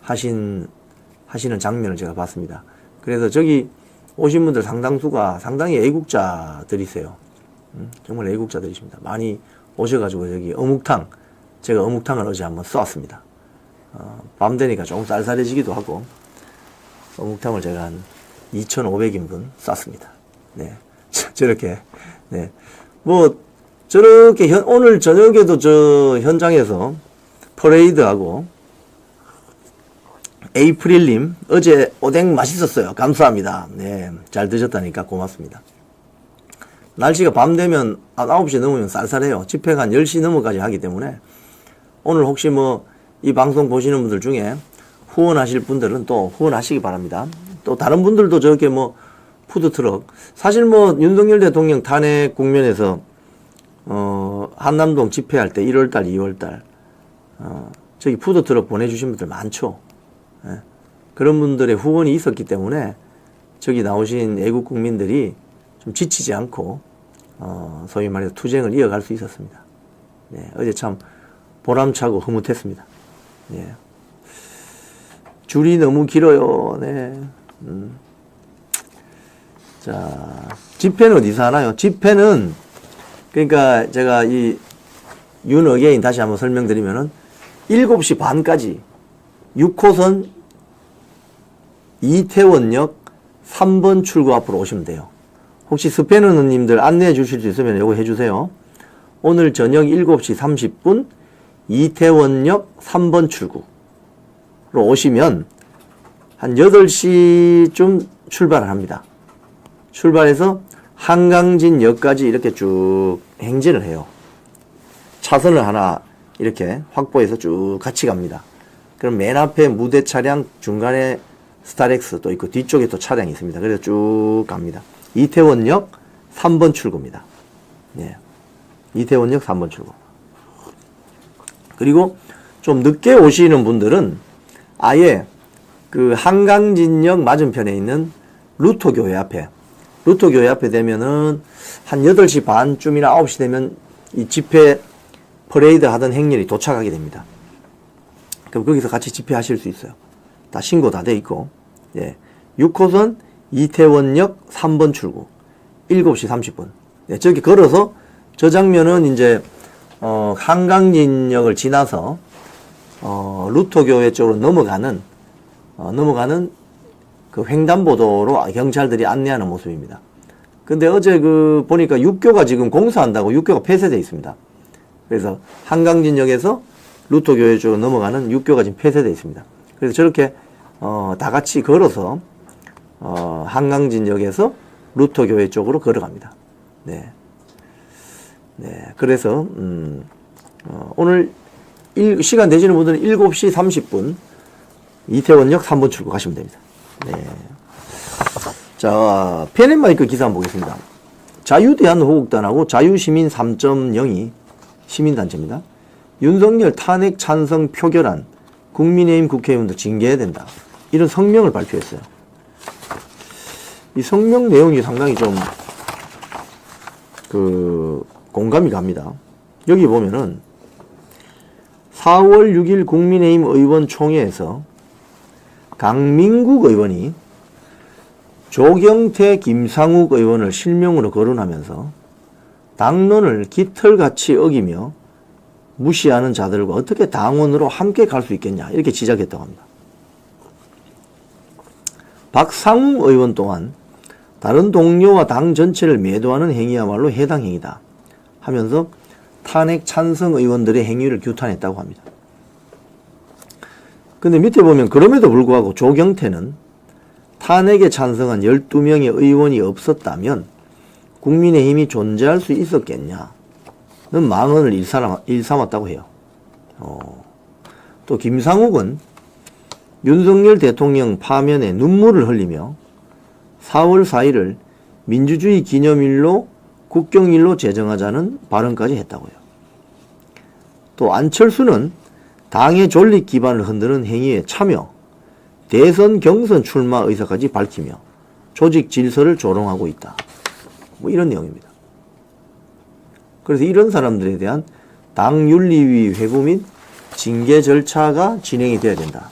[SPEAKER 3] 하시는 장면을 제가 봤습니다. 그래서 저기 오신 분들 상당수가 상당히 애국자들이세요. 정말 애국자들이십니다. 많이 오셔가지고 저기 제가 어묵탕을 어제 한번 쏘았습니다. 밤 되니까 조금 쌀쌀해지기도 하고, 어묵탕을 제가 한 2,500인분 쐈습니다. 네. 저렇게, 네. 저렇게 오늘 저녁에도 저 현장에서 퍼레이드하고, 에이프릴님, 어제 오뎅 맛있었어요. 감사합니다. 네. 잘 드셨다니까 고맙습니다. 날씨가 밤 되면 9시 넘으면 쌀쌀해요. 집회가 한 10시 넘어까지 하기 때문에, 오늘 혹시 이 방송 보시는 분들 중에 후원하실 분들은 또 후원하시기 바랍니다. 또 다른 분들도 저렇게 푸드트럭, 사실 윤석열 대통령 탄핵 국면에서 한남동 집회할 때 1월달, 2월달 저기 푸드트럭 보내주신 분들 많죠. 예. 그런 분들의 후원이 있었기 때문에 저기 나오신 애국 국민들이 좀 지치지 않고 소위 말해서 투쟁을 이어갈 수 있었습니다. 네, 어제 참 보람차고 흐뭇했습니다. 예. 줄이 너무 길어요. 네. 자, 집회는 어디서 하나요? 집회는, 그러니까 제가 이 윤어게인 다시 한번 설명드리면은 7시 반까지 6호선 이태원역 3번 출구 앞으로 오시면 돼요. 혹시 스패너님들 안내해 주실 수 있으면 이거 해주세요. 오늘 저녁 7시 30분 이태원역 3번 출구로 오시면 한 8시쯤 출발을 합니다. 출발해서 한강진역까지 이렇게 쭉 행진을 해요. 차선을 하나 이렇게 확보해서 쭉 같이 갑니다. 그럼 맨 앞에 무대 차량, 중간에 스타렉스 또 있고 뒤쪽에 또 차량이 있습니다. 그래서 쭉 갑니다. 이태원역 3번 출구입니다. 예. 이태원역 3번 출구. 그리고 좀 늦게 오시는 분들은 아예 그 한강진역 맞은편에 있는 루터교회 앞에 되면은 한 8시 반쯤이나 9시 되면 이 집회 퍼레이드 하던 행렬이 도착하게 됩니다. 그럼 거기서 같이 집회하실 수 있어요. 다 신고 다 돼 있고. 예. 6호선 이태원역 3번 출구 7시 30분. 네, 저기 걸어서 저 장면은 이제 한강진역을 지나서 루터교회 쪽으로 넘어가는 그 횡단보도로 경찰들이 안내하는 모습입니다. 근데 어제 보니까 육교가 지금 공사한다고 육교가 폐쇄되어 있습니다. 그래서 한강진역에서 루터교회 쪽으로 넘어가는 육교가 지금 폐쇄되어 있습니다. 그래서 저렇게 다 같이 걸어서 한강진역에서 루터교회 쪽으로 걸어갑니다. 네. 네. 그래서 오늘 시간 되시는 분들은 7시 30분 이태원역 3번 출구 가시면 됩니다. 네. 자, 펜앤마이크 기사 한번 보겠습니다. 자유대한호국단하고 자유시민 3.0이 시민단체입니다. 윤석열 탄핵 찬성 표결안 국민의힘 국회의원들 징계해야 된다. 이런 성명을 발표했어요. 이 성명 내용이 상당히 좀 공감이 갑니다. 여기 보면은 4월 6일 국민의힘 의원총회에서 강민국 의원이 조경태, 김상욱 의원을 실명으로 거론하면서 당론을 깃털같이 어기며 무시하는 자들과 어떻게 당원으로 함께 갈 수 있겠냐 이렇게 지적했다고 합니다. 박상웅 의원 또한 다른 동료와 당 전체를 매도하는 행위야말로 해당 행위다 하면서 탄핵 찬성 의원들의 행위를 규탄했다고 합니다. 근데 밑에 보면 그럼에도 불구하고 조경태는 탄핵에 찬성한 12명의 의원이 없었다면 국민의힘이 존재할 수 있었겠냐 는 망언을 일삼았다고 해요. 또 김상욱은 윤석열 대통령 파면에 눈물을 흘리며 4월 4일을 민주주의 기념일로 국경일로 제정하자는 발언까지 했다고요. 또 안철수는 당의 존립 기반을 흔드는 행위에 참여, 대선 경선 출마 의사까지 밝히며 조직 질서를 조롱하고 있다. 뭐 이런 내용입니다. 그래서 이런 사람들에 대한 당윤리위 회부 및 징계 절차가 진행이 돼야 된다.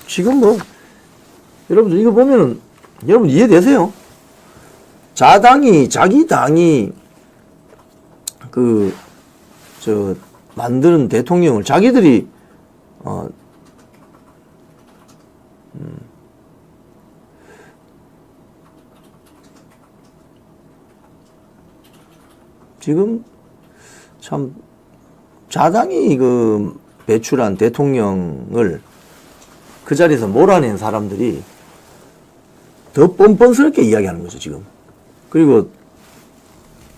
[SPEAKER 3] 지금 뭐 여러분들 이거 보면은 여러분 이해되세요? 자기 당이 만드는 대통령을 자기들이 지금 참 자당이 배출한 대통령을 그 자리에서 몰아낸 사람들이 더 뻔뻔스럽게 이야기하는 거죠, 지금. 그리고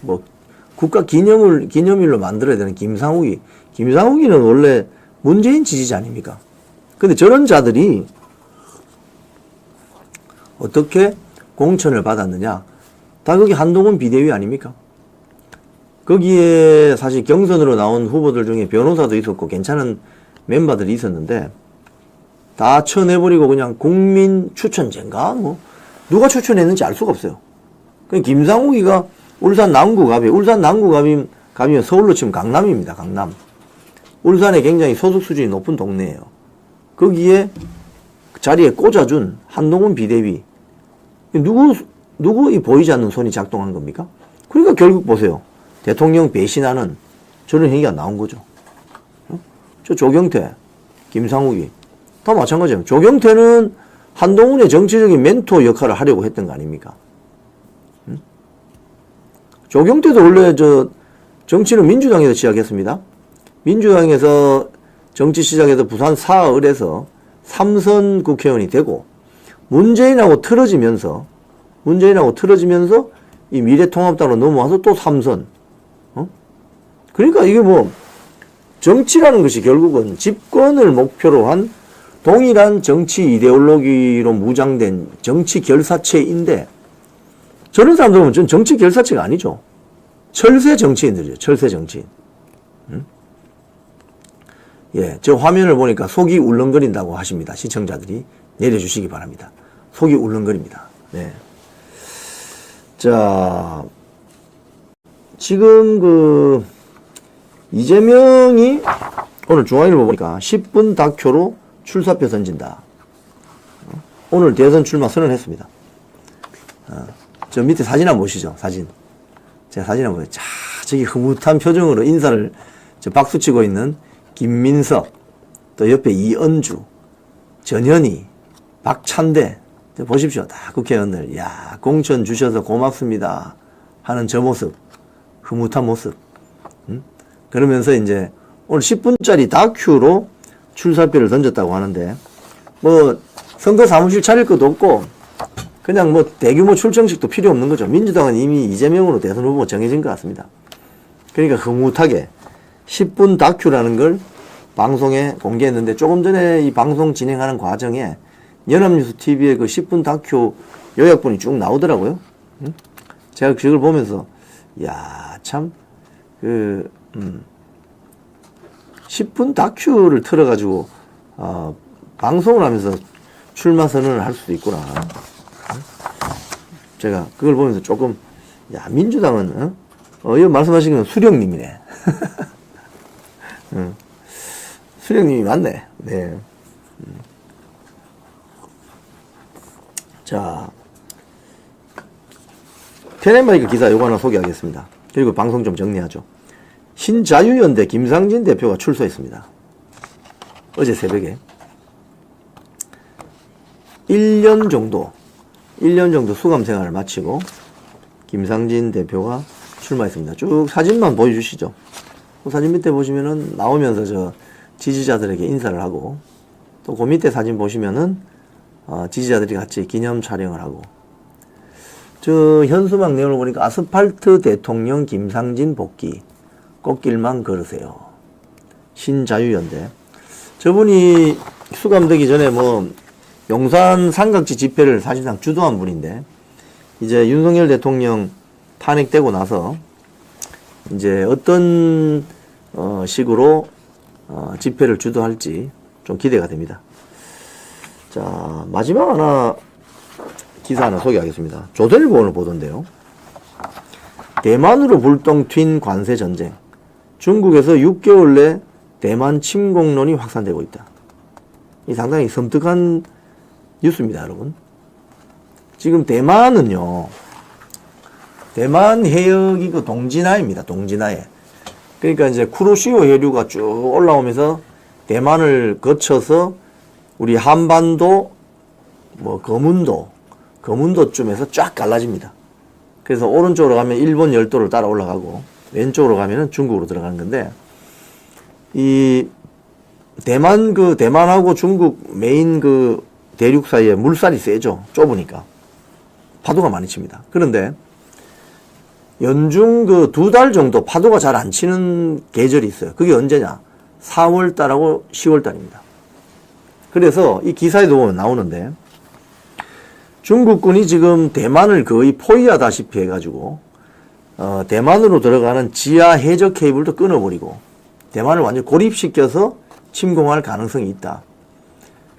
[SPEAKER 3] 뭐 국가 기념일로 만들어야 되는 김상욱이는 원래 문재인 지지자 아닙니까? 근데 저런 자들이 어떻게 공천을 받았느냐? 다 거기 한동훈 비대위 아닙니까? 거기에 사실 경선으로 나온 후보들 중에 변호사도 있었고 괜찮은 멤버들이 있었는데 다 쳐내버리고 그냥 국민 추천제인가? 뭐 누가 추천했는지 알 수가 없어요. 그냥 김상욱이가 울산 남구갑이면 서울로 치면 강남입니다. 강남. 울산에 굉장히 소득 수준이 높은 동네예요. 거기에 자리에 꽂아준 한동훈 비대위. 누구 이 보이지 않는 손이 작동한 겁니까? 그러니까 결국 보세요. 대통령 배신하는 저런 행위가 나온 거죠. 저 조경태, 김상욱이 다 마찬가지예요. 조경태는 한동훈의 정치적인 멘토 역할을 하려고 했던 거 아닙니까? 조경태도 원래 정치는 민주당에서 시작했습니다. 민주당에서 정치 시작해서 부산 사을에서 3선 국회의원이 되고 문재인하고 틀어지면서 이 미래통합당으로 넘어와서 또 3선. 그러니까 이게 뭐 정치라는 것이 결국은 집권을 목표로 한 동일한 정치 이데올로기로 무장된 정치 결사체인데 저런 사람들 보면 전 정치 결사체가 아니죠. 철새 정치인들이죠. 철새 정치인. 예, 저 화면을 보니까 속이 울렁거린다고 하십니다. 시청자들이 내려주시기 바랍니다. 속이 울렁거립니다. 네. 자, 지금 이재명이 오늘 중앙일보 보니까 10분 다큐로 출사표 던진다. 오늘 대선 출마 선언했습니다. 저 밑에 사진 한번 보시죠. 사진. 제가 사진 한번 보세요. 자, 저기 흐뭇한 표정으로 인사를 박수치고 있는 김민석, 또 옆에 이은주, 전현희, 박찬대. 보십시오. 다 국회의원들. 야, 공천 주셔서 고맙습니다. 하는 저 모습. 흐뭇한 모습. 그러면서 이제 오늘 10분짜리 다큐로 출사표를 던졌다고 하는데, 뭐, 선거 사무실 차릴 것도 없고, 그냥 뭐 대규모 출정식도 필요 없는 거죠. 민주당은 이미 이재명으로 대선 후보가 정해진 것 같습니다. 그러니까 흐뭇하게 10분 다큐라는 걸 방송에 공개했는데 조금 전에 이 방송 진행하는 과정에 연합뉴스 TV에 그 10분 다큐 요약본이 쭉 나오더라고요. 제가 그걸 보면서, 야, 참, 10분 다큐를 틀어가지고, 방송을 하면서 출마 선언을 할 수도 있구나. 제가 그걸 보면서 조금, 야, 민주당은, 이거 말씀하신 건 수령님이네. 수령님이 맞네. 네. 자, 테넷마이크 기사 요거 하나 소개하겠습니다. 그리고 방송 좀 정리하죠. 신자유연대 김상진 대표가 출소했습니다. 어제 새벽에 1년 정도 수감 생활을 마치고 김상진 대표가 출마했습니다. 쭉 사진만 보여주시죠. 그 사진 밑에 보시면은 나오면서 저 지지자들에게 인사를 하고, 또 그 밑에 사진 보시면은 지지자들이 같이 기념 촬영을 하고, 저 현수막 내용을 보니까 아스팔트 대통령 김상진 복귀, 꽃길만 걸으세요. 신자유연대. 저분이 수감되기 전에 뭐 용산 삼각지 집회를 사실상 주도한 분인데, 이제 윤석열 대통령 탄핵되고 나서 이제 어떤 식으로 집회를 주도할지 좀 기대가 됩니다. 자, 마지막 기사 하나 소개하겠습니다. 조선일보 오늘 보던데요. 대만으로 불똥 튄 관세 전쟁. 중국에서 6개월 내 대만 침공론이 확산되고 있다. 이 상당히 섬뜩한 뉴스입니다, 여러분. 지금 대만은요, 대만 해역이 그 동진하입니다, 동진하에. 그러니까 이제 쿠로시오 해류가 쭉 올라오면서 대만을 거쳐서 우리 한반도, 뭐 거문도쯤에서 쫙 갈라집니다. 그래서 오른쪽으로 가면 일본 열도를 따라 올라가고 왼쪽으로 가면은 중국으로 들어가는 건데, 이 대만하고 중국 메인 그 대륙 사이에 물살이 세죠. 좁으니까 파도가 많이 칩니다. 그런데 연중 그 2달 정도 파도가 잘 안 치는 계절이 있어요. 그게 언제냐? 4월달하고 10월달입니다. 그래서 이 기사에도 보면 나오는데, 중국군이 지금 대만을 거의 포위하다시피 해가지고 대만으로 들어가는 지하 해저 케이블도 끊어버리고 대만을 완전히 고립시켜서 침공할 가능성이 있다.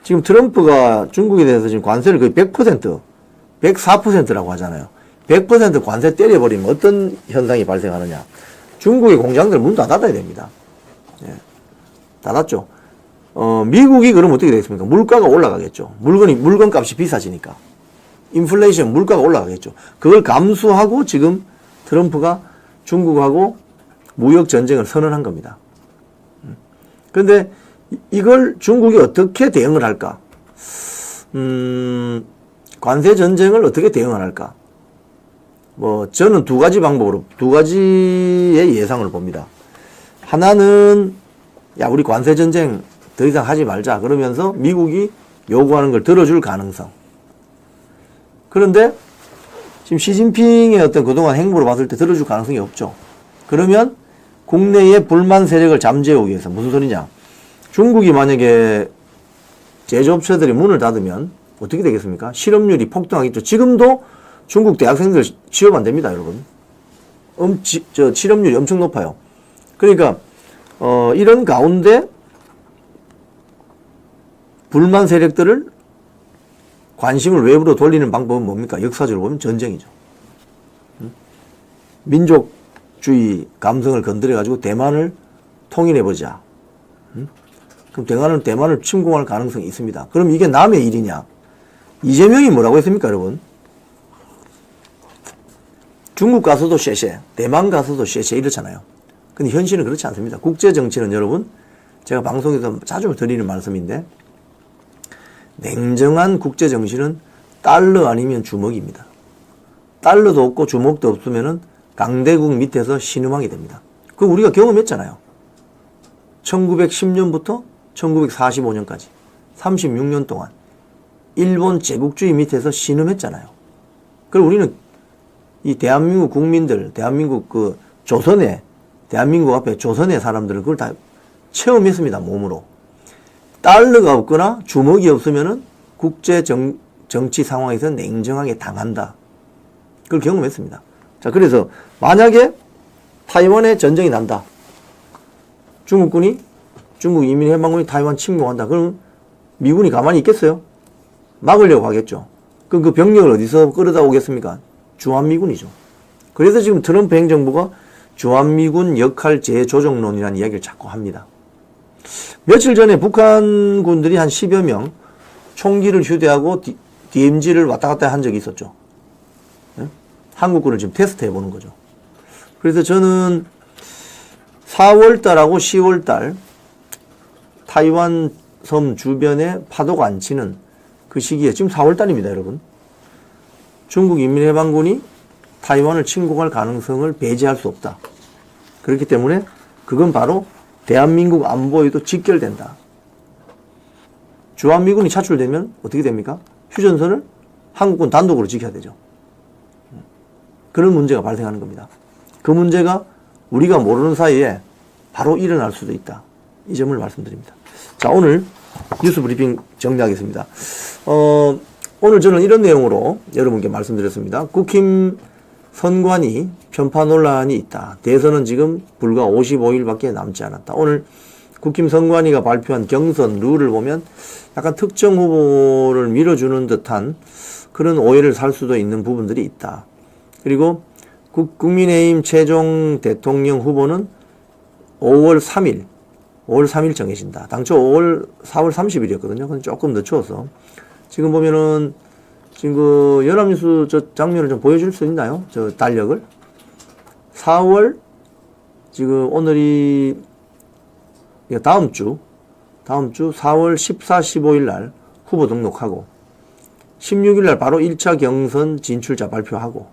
[SPEAKER 3] 지금 트럼프가 중국에 대해서 지금 관세를 거의 100%, 104%라고 하잖아요. 100% 관세 때려버리면 어떤 현상이 발생하느냐. 중국의 공장들 문 다 닫아야 됩니다. 예. 닫았죠. 미국이 그럼 어떻게 되겠습니까? 물가가 올라가겠죠. 물건 값이 비싸지니까. 인플레이션, 물가가 올라가겠죠. 그걸 감수하고 지금 트럼프가 중국하고 무역 전쟁을 선언한 겁니다. 그런데 이걸 중국이 어떻게 대응을 할까? 관세 전쟁을 어떻게 대응을 할까? 저는 두 가지의 예상을 봅니다. 하나는, 우리 관세 전쟁 더 이상 하지 말자. 그러면서 미국이 요구하는 걸 들어줄 가능성. 그런데 지금 시진핑의 어떤 그동안 행보를 봤을 때 들어줄 가능성이 없죠. 그러면 국내의 불만 세력을 잠재우기 위해서 무슨 소리냐? 중국이 만약에 제조업체들이 문을 닫으면 어떻게 되겠습니까? 실업률이 폭등하겠죠. 지금도 중국 대학생들 취업 안 됩니다, 여러분. 실업률이 엄청 높아요. 그러니까 이런 가운데 불만 세력들을 관심을 외부로 돌리는 방법은 뭡니까? 역사적으로 보면 전쟁이죠. 민족주의 감성을 건드려가지고 대만을 통일해보자. 그럼 대만을 침공할 가능성이 있습니다. 그럼 이게 남의 일이냐? 이재명이 뭐라고 했습니까, 여러분? 중국 가서도 쉐쉐, 대만 가서도 쉐쉐 이렇잖아요. 근데 현실은 그렇지 않습니다. 국제정치는 여러분, 제가 방송에서 자주 드리는 말씀인데, 냉정한 국제정치는 달러 아니면 주먹입니다. 달러도 없고 주먹도 없으면은 강대국 밑에서 신음하게 됩니다. 그거 우리가 경험했잖아요. 1910년부터 1945년까지 36년 동안 일본 제국주의 밑에서 신음했잖아요. 그리고 우리는 이 대한민국 국민들, 대한민국 대한민국 앞에 조선의 사람들은 그걸 다 체험했습니다, 몸으로. 달러가 없거나 주먹이 없으면은 국제 정치 상황에서 냉정하게 당한다. 그걸 경험했습니다. 자, 그래서 만약에 타이완에 전쟁이 난다. 중국 인민해방군이 타이완 침공한다. 그럼 미군이 가만히 있겠어요? 막으려고 하겠죠. 그럼 그 병력을 어디서 끌어다 오겠습니까? 주한미군이죠. 그래서 지금 트럼프 행정부가 주한미군 역할 재조정론이라는 이야기를 자꾸 합니다. 며칠 전에 북한 군들이 한 10여 명 총기를 휴대하고 DMZ를 왔다 갔다 한 적이 있었죠. 네? 한국군을 지금 테스트 해보는 거죠. 그래서 저는 4월달하고 10월달 타이완 섬 주변에 파도가 안 치는 그 시기에, 지금 4월달입니다, 여러분. 중국 인민해방군이 타이완을 침공할 가능성을 배제할 수 없다. 그렇기 때문에 그건 바로 대한민국 안보에도 직결된다. 주한미군이 차출되면 어떻게 됩니까? 휴전선을 한국군 단독으로 지켜야 되죠. 그런 문제가 발생하는 겁니다. 그 문제가 우리가 모르는 사이에 바로 일어날 수도 있다. 이 점을 말씀드립니다. 자, 오늘 뉴스 브리핑 정리하겠습니다. 오늘 저는 이런 내용으로 여러분께 말씀드렸습니다. 국힘 선관위 편파 논란이 있다. 대선은 지금 불과 55일밖에 남지 않았다. 오늘 국힘 선관위가 발표한 경선 룰을 보면 약간 특정 후보를 밀어주는 듯한 그런 오해를 살 수도 있는 부분들이 있다. 그리고 국민의힘 최종 대통령 후보는 5월 3일 정해진다. 당초 4월 30일이었거든요. 근데 조금 늦춰서. 지금 보면은 지금 그 연합뉴스 저 장면을 좀 보여줄 수 있나요? 저 달력을. 4월, 지금 오늘이 다음 주 4월 14, 15일 날 후보 등록하고 16일 날 바로 1차 경선 진출자 발표하고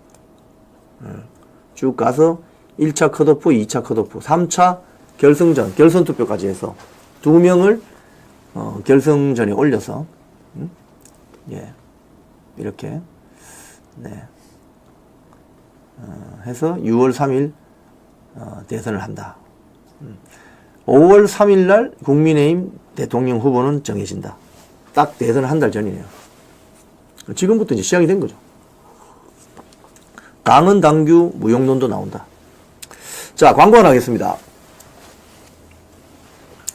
[SPEAKER 3] 쭉 가서 1차 컷오프, 2차 컷오프, 3차 결승전, 결선 투표까지 해서 2명을 결승전에 올려서 이렇게 해서 6월 3일 대선을 한다. 5월 3일 날 국민의힘 대통령 후보는 정해진다. 딱 대선 한 달 전이네요. 지금부터 이제 시작이 된 거죠. 당은 당규 무용론도 나온다. 자, 광고 하나 하겠습니다.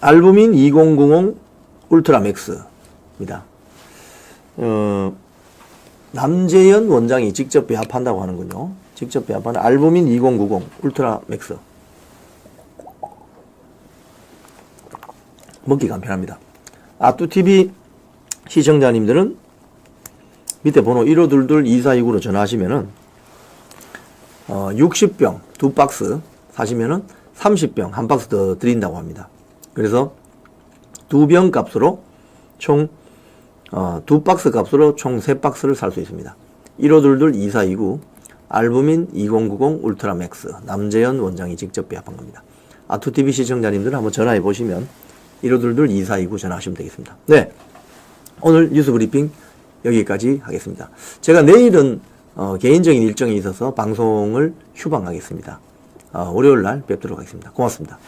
[SPEAKER 3] 알부민 2090 울트라 맥스입니다. 남재현 원장이 직접 배합한다고 하는군요. 직접 배합하는 알부민 2090 울트라 맥스. 먹기 간편합니다. 아뚜TV 시청자님들은 밑에 번호 1522-2429로 전화하시면은 60병 2박스 사시면은 30병 1박스 더 드린다고 합니다. 그래서 2병 값으로 총 2박스 값으로 총 3박스를 살 수 있습니다. 1522-2429 알부민 2090 울트라맥스 남재현 원장이 직접 배합한 겁니다. 아투TV 시청자님들은 한번 전화해 보시면 1522-2429 전화하시면 되겠습니다. 네, 오늘 뉴스 브리핑 여기까지 하겠습니다. 제가 내일은 개인적인 일정이 있어서 방송을 휴방하겠습니다. 월요일 날 뵙도록 하겠습니다. 고맙습니다.